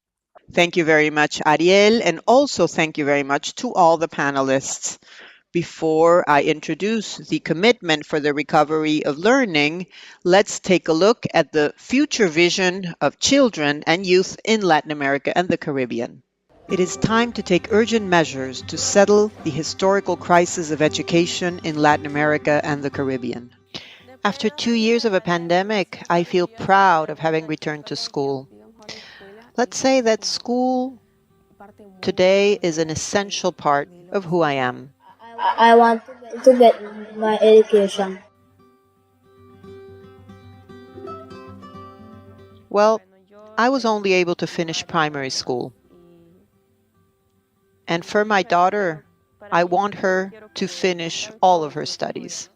Thank you very much, Ariel, and also thank you very much to all the panelists. Before I introduce the commitment for the recovery of learning, let's take a look at the future vision of children and youth in Latin America and the Caribbean. It is time to take urgent measures to settle the historical crisis of education in Latin America and the Caribbean. After 2 years of a pandemic, I feel proud of having returned to school. Let's say that school today is an essential part of who I am. I want to get my education. Well, I was only able to finish primary school. And for my daughter, I want her to finish all of her studies.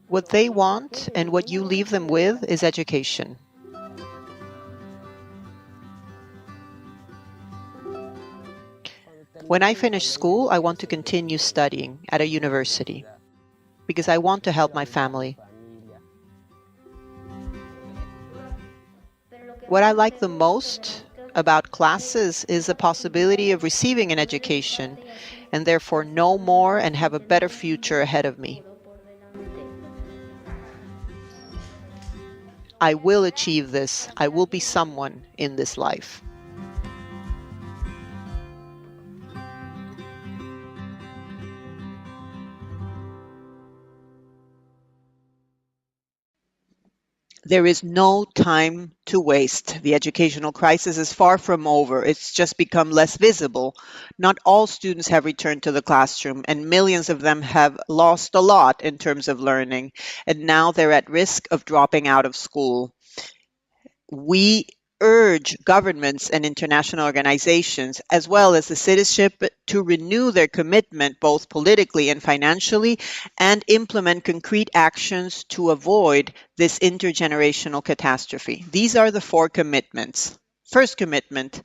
What they want and what you leave them with is education. When I finish school, I want to continue studying at a university because I want to help my family. What I like the most about classes is the possibility of receiving an education and therefore know more and have a better future ahead of me. I will achieve this. I will be someone in this life. There is no time to waste. The educational crisis is far from over. It's just become less visible. Not all students have returned to the classroom, and millions of them have lost a lot in terms of learning, and now they're at risk of dropping out of school. We urge governments and international organizations, as well as the citizenship, to renew their commitment both politically and financially and implement concrete actions to avoid this intergenerational catastrophe. These are the 4 commitments. First commitment,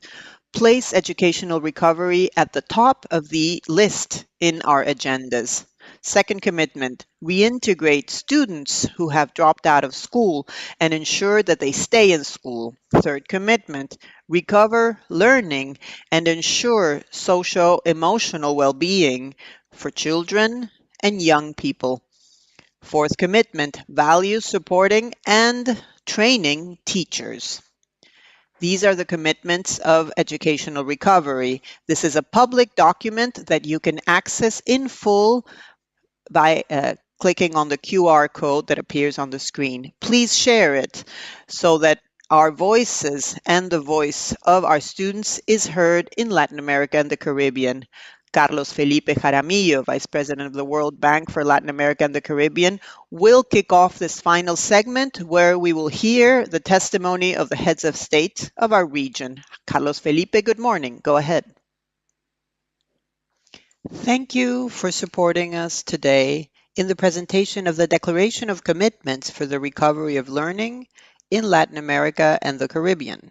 place educational recovery at the top of the list in our agendas. Second commitment, reintegrate students who have dropped out of school and ensure that they stay in school. Third commitment, recover learning and ensure socio-emotional well-being for children and young people. Fourth commitment, value supporting and training teachers. These are the commitments of educational recovery. This is a public document that you can access in full by clicking on the QR code that appears on the screen. Please share it so that our voices and the voice of our students is heard in Latin America and the Caribbean. Carlos Felipe Jaramillo, Vice President of the World Bank for Latin America and the Caribbean, will kick off this final segment where we will hear the testimony of the heads of state of our region. Carlos Felipe, good morning. Go ahead. Thank you for supporting us today in the presentation of the Declaration of Commitments for the Recovery of Learning in Latin America and the Caribbean.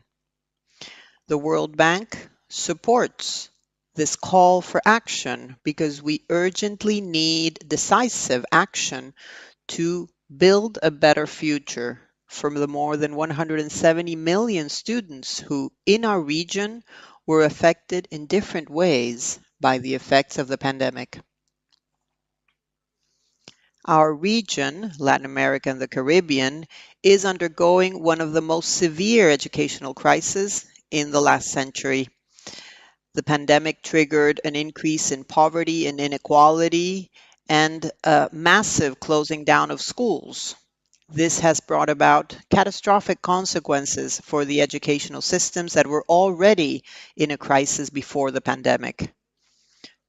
The World Bank supports this call for action because we urgently need decisive action to build a better future for the more than 170 million students who, in our region, were affected in different ways by the effects of the pandemic. Our region, Latin America and the Caribbean, is undergoing one of the most severe educational crises in the last century. The pandemic triggered an increase in poverty and inequality and a massive closing down of schools. This has brought about catastrophic consequences for the educational systems that were already in a crisis before the pandemic.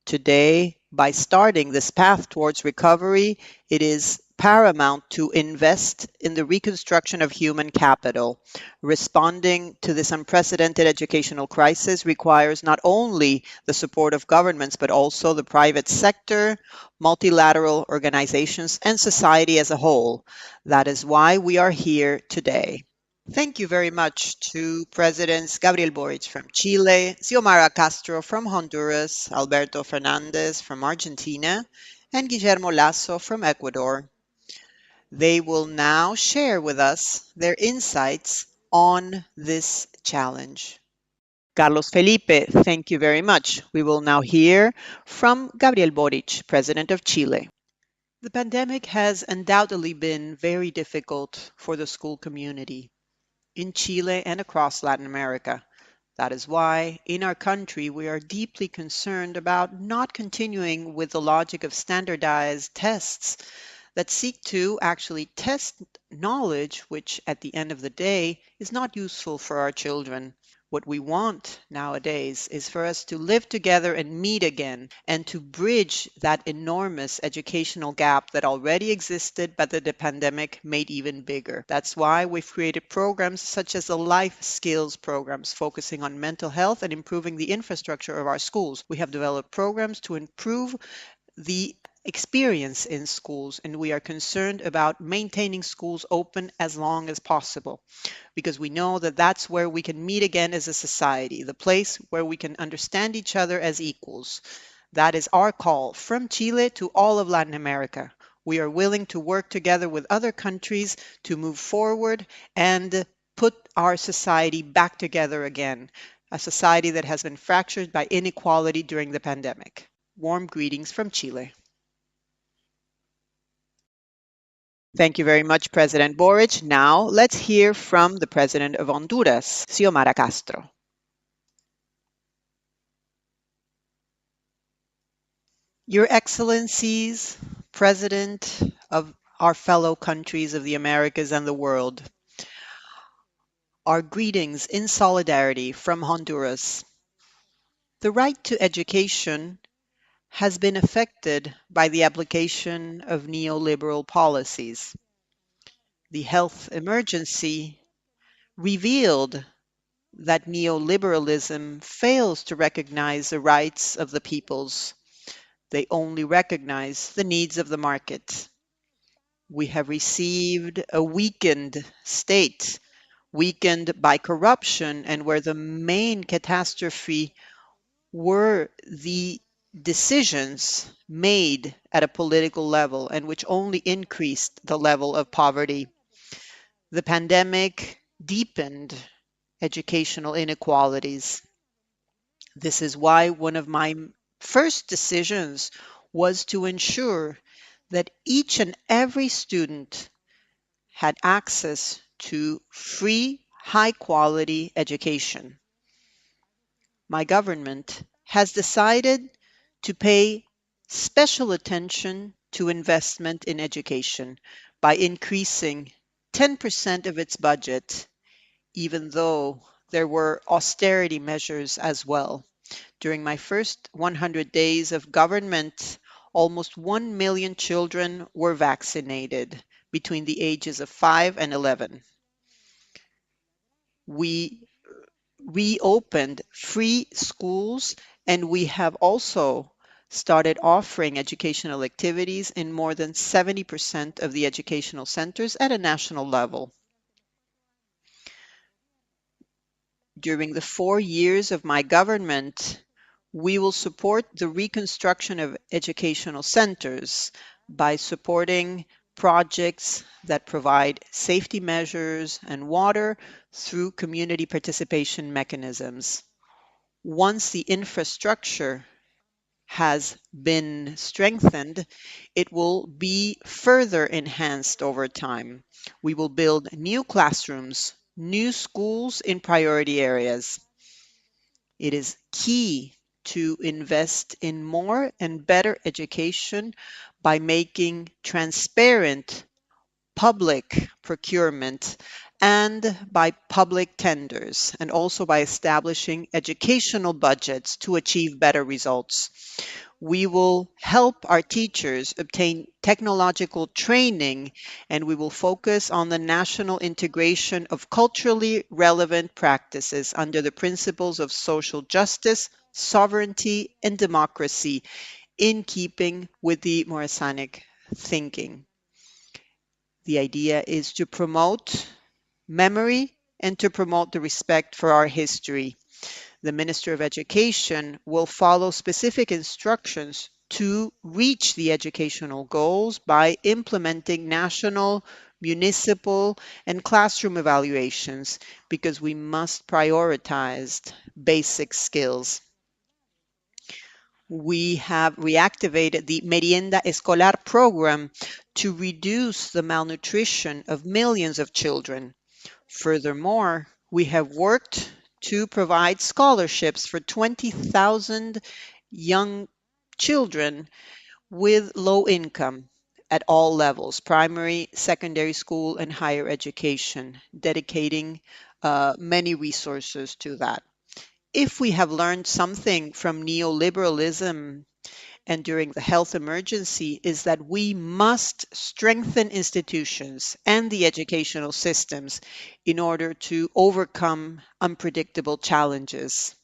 Today, by starting this path towards recovery, it is paramount to invest in the reconstruction of human capital. Responding to this unprecedented educational crisis requires not only the support of governments, but also the private sector, multilateral organizations, and society as a whole. That is why we are here today. Thank you very much to Presidents Gabriel Boric from Chile, Xiomara Castro from Honduras, Alberto Fernandez from Argentina, and Guillermo Lasso from Ecuador. They will now share with us their insights on this challenge. Carlos Felipe, thank you very much. We will now hear from Gabriel Boric, President of Chile. The pandemic has undoubtedly been very difficult for the school community in Chile and across Latin America. That is why, in our country, we are deeply concerned about not continuing with the logic of standardized tests that seek to actually test knowledge, which at the end of the day is not useful for our children. What we want nowadays is for us to live together and meet again and to bridge that enormous educational gap that already existed, but that the pandemic made even bigger. That's why we've created programs such as the life skills programs, focusing on mental health and improving the infrastructure of our schools. We have developed programs to improve the experience in schools, and we are concerned about maintaining schools open as long as possible, because we know that that's where we can meet again as a society, the place where we can understand each other as equals. That is our call from Chile to all of Latin America. We are willing to work together with other countries to move forward and put our society back together again, a society that has been fractured by inequality during the pandemic. Warm greetings from Chile. Thank you very much, President Boric. Now let's hear from the President of Honduras, Xiomara Castro. Your Excellencies, President of our fellow countries of the Americas and the world, our greetings in solidarity from Honduras. The right to education has been affected by the application of neoliberal policies. The health emergency revealed that neoliberalism fails to recognize the rights of the peoples. They only recognize the needs of the market. We have received a weakened state weakened by corruption, and where the main catastrophe were the decisions made at a political level and which only increased the level of poverty. The pandemic deepened educational inequalities. This is why one of my first decisions was to ensure that each and every student had access to free, high quality education. My government has decided to pay special attention to investment in education by increasing 10% of its budget, even though there were austerity measures as well. During my first 100 days of government, almost 1 million children were vaccinated between the ages of 5 and 11. We reopened free schools, and we have also started offering educational activities in more than 70% of the educational centers at a national level. During the 4 years of my government, we will support the reconstruction of educational centers by supporting projects that provide safety measures and water through community participation mechanisms. Once the infrastructure has been strengthened, it will be further enhanced over time. We will build new classrooms, new schools in priority areas. It is key to invest in more and better education by making transparent public procurement and by public tenders, and also by establishing educational budgets to achieve better results. We will help our teachers obtain technological training, and we will focus on the national integration of culturally relevant practices under the principles of social justice, sovereignty, and democracy, in keeping with the Morisanic thinking. The idea is to promote memory and to promote the respect for our history. The Minister of Education will follow specific instructions to reach the educational goals by implementing national, municipal, and classroom evaluations, because we must prioritize basic skills. We have reactivated the Merienda Escolar program to reduce the malnutrition of millions of children. Furthermore, we have worked to provide scholarships for 20,000 young children with low income at all levels, primary, secondary school, and higher education, dedicating many resources to that. If we have learned something from neoliberalism and during the health emergency, is that we must strengthen institutions and the educational systems in order to overcome unpredictable challenges.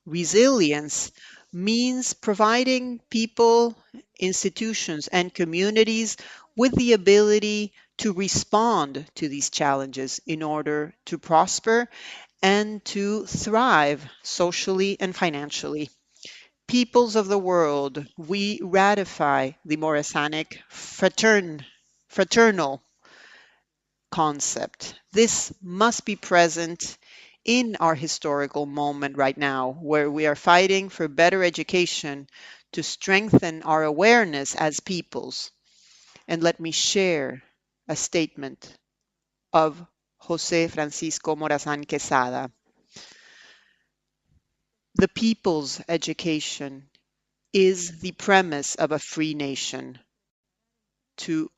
Resilience means providing people, institutions, and communities with the ability to respond to these challenges in order to prosper and to thrive socially and financially. Peoples of the world, we ratify the Morisanic fraternal concept. This must be present in our historical moment right now, where we are fighting for better education to strengthen our awareness as peoples. And let me share a statement of Jose Francisco Morazán Quesada. The people's education is the premise of a free nation to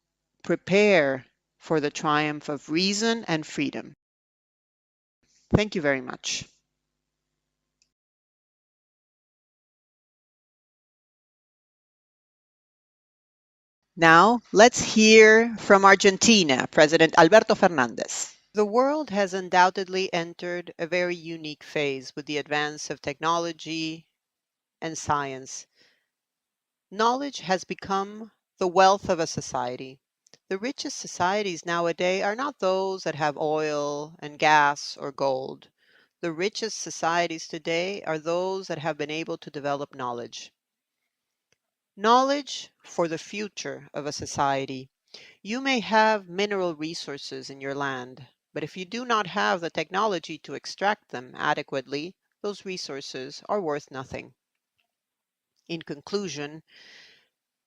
prepare for the triumph of reason and freedom. Thank you very much. Now, let's hear from Argentina, President Alberto Fernandez. The world has undoubtedly entered a very unique phase with the advance of technology and science. Knowledge has become the wealth of a society. The richest societies nowadays are not those that have oil and gas or gold. The richest societies today are those that have been able to develop knowledge. Knowledge for the future of a society. You may have mineral resources in your land, but if you do not have the technology to extract them adequately, those resources are worth nothing. In conclusion,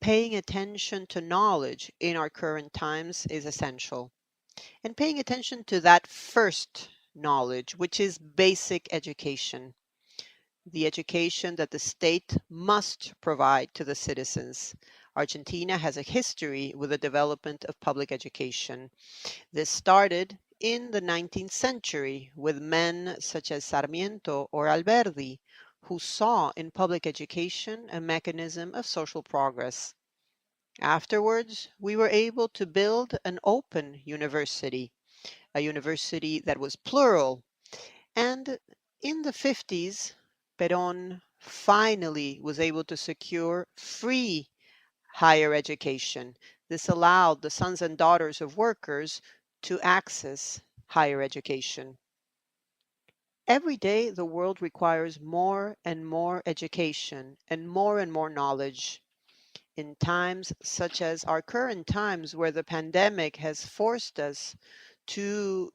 paying attention to knowledge in our current times is essential. And paying attention to that first knowledge, which is basic education, the education that the state must provide to the citizens. Argentina has a history with the development of public education. This started in the 19th century with men such as Sarmiento or Alberdi, who saw in public education a mechanism of social progress. Afterwards, we were able to build an open university, a university that was plural. And in the 50s, Perón finally was able to secure free higher education. This allowed the sons and daughters of workers to access higher education. Every day, the world requires more and more education and more knowledge. In times such as our current times, where the pandemic has forced us to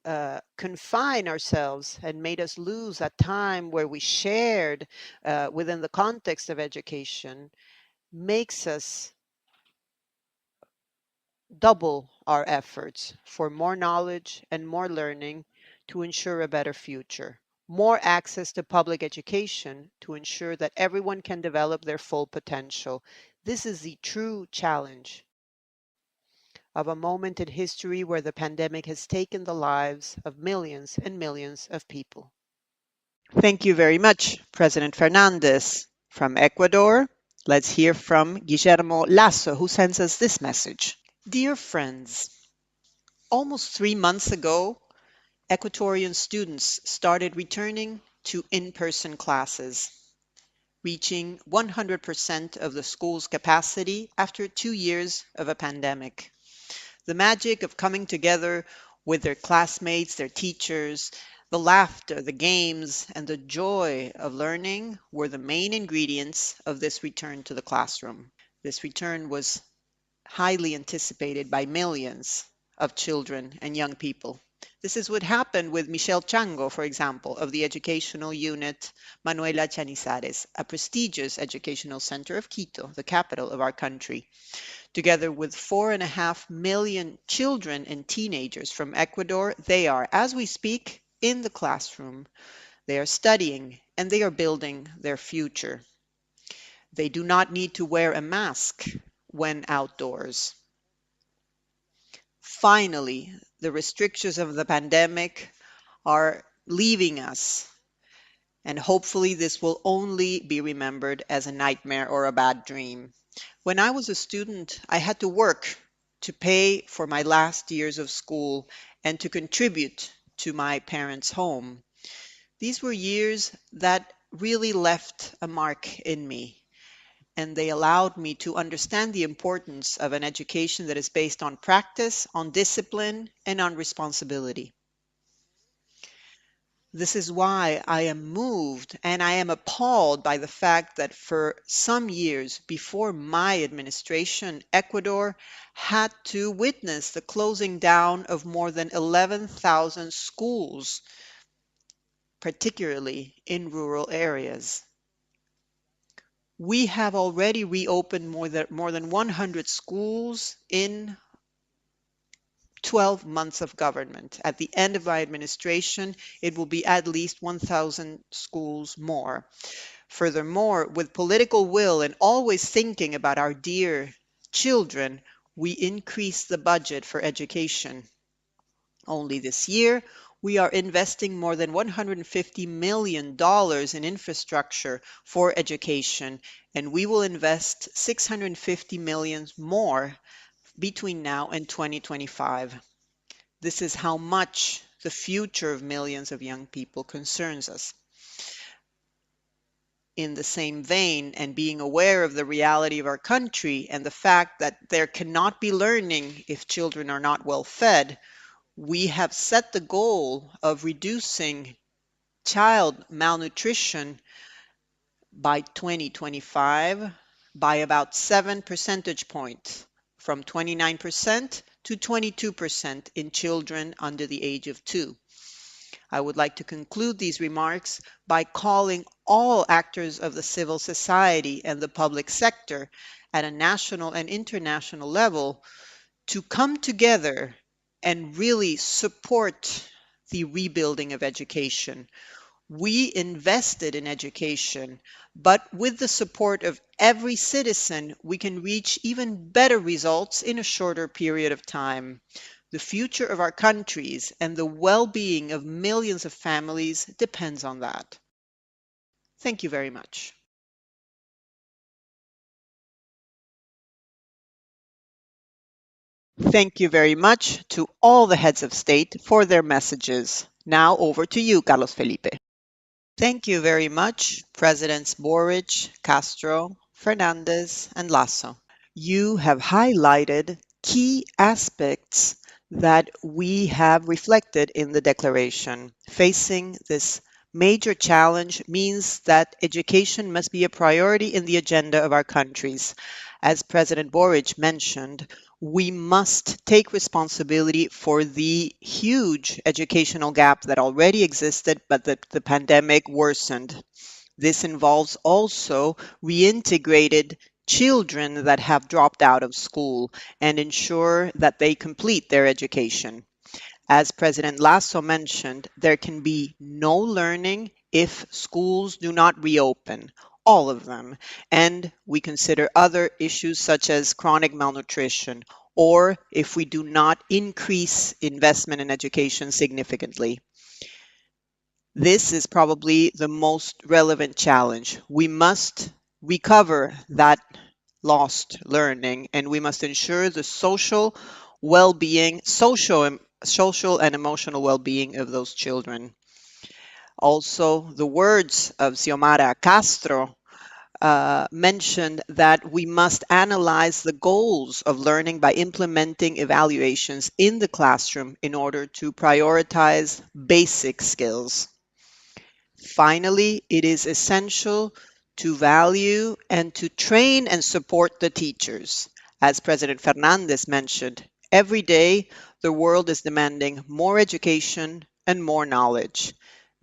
confine ourselves and made us lose that time where we shared within the context of education, makes us double our efforts for more knowledge and more learning to ensure a better future. More access to public education to ensure that everyone can develop their full potential. This is the true challenge of a moment in history where the pandemic has taken the lives of millions and millions of people. Thank you very much, President Fernandez. From Ecuador, let's hear from Guillermo Lasso, who sends us this message. Dear friends, almost 3 months ago, Ecuadorian students started returning to in-person classes, reaching 100% of the school's capacity after 2 years of a pandemic. The magic of coming together with their classmates, their teachers, the laughter, the games, and the joy of learning were the main ingredients of this return to the classroom. This return was highly anticipated by millions of children and young people. This is what happened with Michelle Chango, for example, of the educational unit Manuela Chanizares, a prestigious educational center of Quito, the capital of our country. Together with 4.5 million children and teenagers from Ecuador, they are, as we speak, in the classroom. They are studying and they are building their future. They do not need to wear a mask when outdoors. Finally, the restrictions of the pandemic are leaving us, and hopefully this will only be remembered as a nightmare or a bad dream. When I was a student, I had to work to pay for my last years of school and to contribute to my parents' home. These were years that really left a mark in me, and they allowed me to understand the importance of an education that is based on practice, on discipline, and on responsibility. This is why I am moved and I am appalled by the fact that for some years before my administration, Ecuador had to witness the closing down of more than 11,000 schools, particularly in rural areas. We have already reopened more than 100 schools in 12 months of government. At the end of my administration, it will be at least 1,000 schools more. Furthermore, with political will and always thinking about our dear children, we increase the budget for education. Only this year, we are investing more than $150 million in infrastructure for education, and we will invest 650 million more between now and 2025. This is how much the future of millions of young people concerns us. In the same vein, and being aware of the reality of our country and the fact that there cannot be learning if children are not well fed, we have set the goal of reducing child malnutrition by 2025 by about 7 percentage points, from 29% to 22% in children under the age of 2. I would like to conclude these remarks by calling all actors of the civil society and the public sector at a national and international level to come together and really support the rebuilding of education. We invested in education, but with the support of every citizen, we can reach even better results in a shorter period of time. The future of our countries and the well-being of millions of families depends on that. Thank you very much. Thank you very much to all the heads of state for their messages. Now over to you, Carlos Felipe. Thank you very much, Presidents Boric, Castro, Fernandez, and Lasso. You have highlighted key aspects that we have reflected in the declaration. Facing this major challenge means that education must be a priority in the agenda of our countries. As President Boric mentioned, we must take responsibility for the huge educational gap that already existed, but that the pandemic worsened. This involves also reintegrated children that have dropped out of school and ensure that they complete their education. As President Lasso mentioned, there can be no learning if schools do not reopen, all of them, and we consider other issues such as chronic malnutrition, or if we do not increase investment in education significantly. This is probably the most relevant challenge. We must recover that lost learning, and we must ensure the social well-being, social and emotional well-being of those children. Also, the words of Xiomara Castro mentioned that we must analyze the goals of learning by implementing evaluations in the classroom in order to prioritize basic skills. Finally, it is essential to value and to train and support the teachers. As President Fernandez mentioned, every day the world is demanding more education and more knowledge.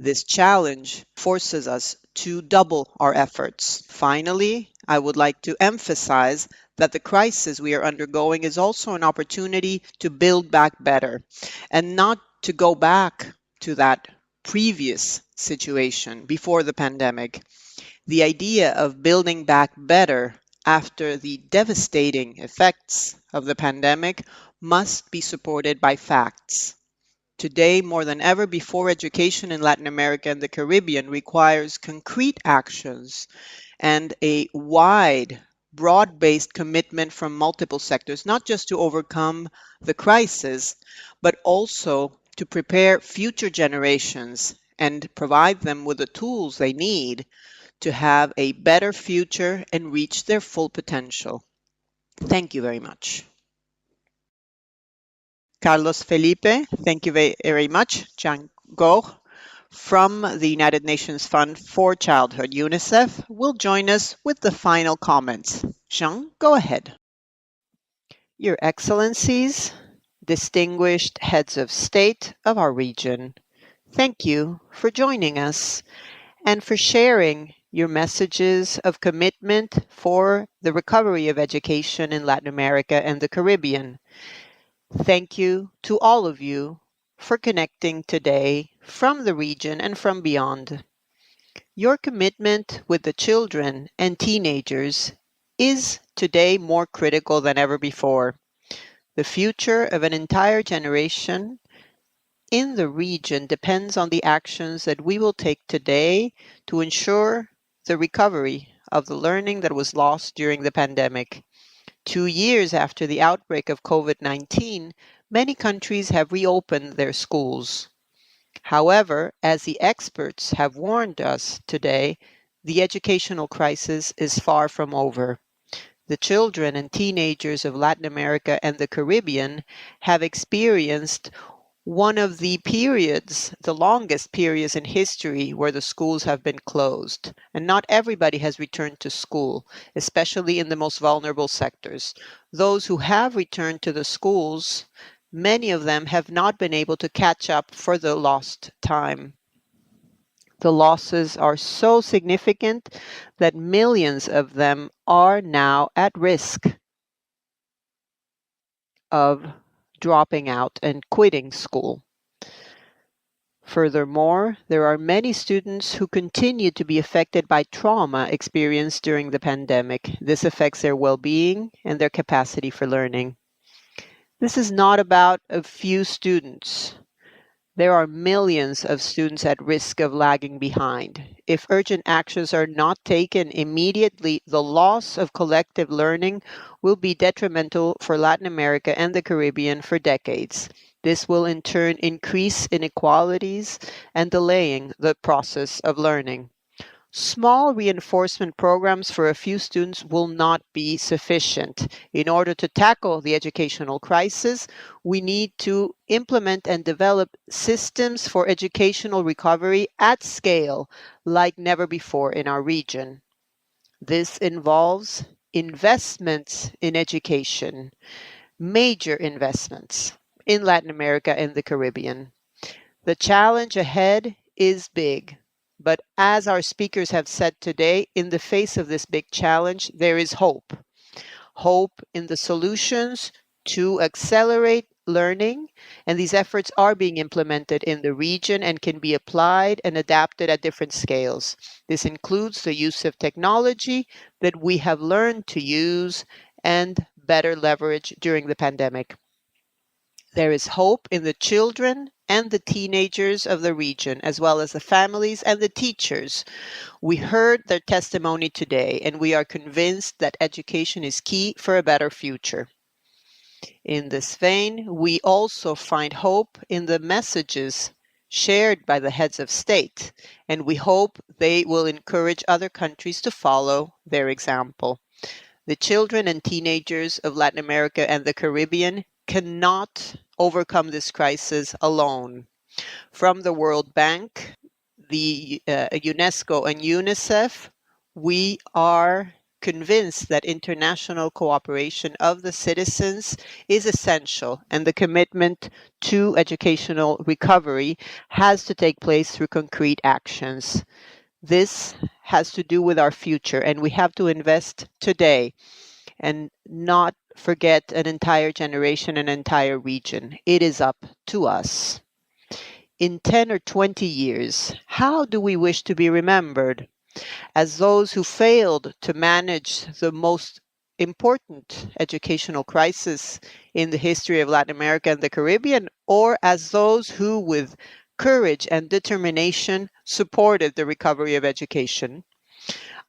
This challenge forces us to double our efforts. Finally, I would like to emphasize that the crisis we are undergoing is also an opportunity to build back better and not to go back to that previous situation before the pandemic. The idea of building back better after the devastating effects of the pandemic must be supported by facts. Today, more than ever before, education in Latin America and the Caribbean requires concrete actions and a wide, broad-based commitment from multiple sectors, not just to overcome the crisis, but also to prepare future generations and provide them with the tools they need to have a better future and reach their full potential. Thank you very much. Carlos Felipe, thank you very much. Jean Gaur from the United Nations Fund for Childhood, UNICEF, will join us with the final comments. Jean, go ahead. Your Excellencies, distinguished heads of state of our region, thank you for joining us and for sharing your messages of commitment for the recovery of education in Latin America and the Caribbean. Thank you to all of you for connecting today from the region and from beyond. Your commitment with the children and teenagers is today more critical than ever before. The future of an entire generation in the region depends on the actions that we will take today to ensure the recovery of the learning that was lost during the pandemic. 2 years after the outbreak of COVID-19, many countries have reopened their schools. However, as the experts have warned us today, the educational crisis is far from over. The children and teenagers of Latin America and the Caribbean have experienced one of the periods, the longest periods in history where the schools have been closed. And not everybody has returned to school, especially in the most vulnerable sectors. Those who have returned to the schools, many of them have not been able to catch up for the lost time. The losses are so significant that millions of them are now at risk of dropping out and quitting school. Furthermore, there are many students who continue to be affected by trauma experienced during the pandemic. This affects their well-being and their capacity for learning. This is not about a few students. There are millions of students at risk of lagging behind. If urgent actions are not taken immediately, the loss of collective learning will be detrimental for Latin America and the Caribbean for decades. This will in turn increase inequalities and delaying the process of learning. Small reinforcement programs for a few students will not be sufficient. In order to tackle the educational crisis, we need to implement and develop systems for educational recovery at scale like never before in our region. This involves investments in education, major investments in Latin America and the Caribbean. The challenge ahead is big. But as our speakers have said today, in the face of this big challenge, there is hope. Hope in the solutions to accelerate learning, and these efforts are being implemented in the region and can be applied and adapted at different scales. This includes the use of technology that we have learned to use and better leverage during the pandemic. There is hope in the children and the teenagers of the region, as well as the families and the teachers. We heard their testimony today, and we are convinced that education is key for a better future. In this vein, we also find hope in the messages shared by the heads of state, and we hope they will encourage other countries to follow their example. The children and teenagers of Latin America and the Caribbean cannot overcome this crisis alone. From the World Bank, the UNESCO and UNICEF, we are convinced that international cooperation of the citizens is essential, and the commitment to educational recovery has to take place through concrete actions. This has to do with our future, and we have to invest today and not forget an entire generation, an entire region. It is up to us. In 10 or 20 years, how do we wish to be remembered? As those who failed to manage the most important educational crisis in the history of Latin America and the Caribbean, or as those who, with courage and determination, supported the recovery of education?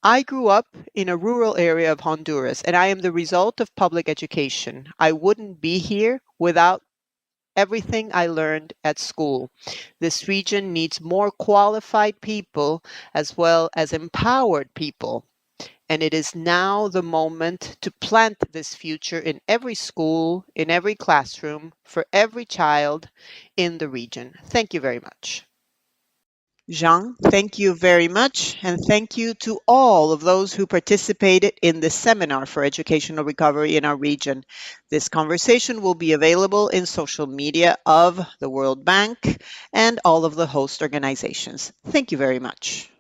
I grew up in a rural area of Honduras, and I am the result of public education. I wouldn't be here without everything I learned at school. This region needs more qualified people as well as empowered people. And it is now the moment to plant this future in every school, in every classroom, for every child in the region. Thank you very much. Jean, thank you very much, and thank you to all of those who participated in this seminar for educational recovery in our region. This conversation will be available in social media of the World Bank and all of the host organizations. Thank you very much.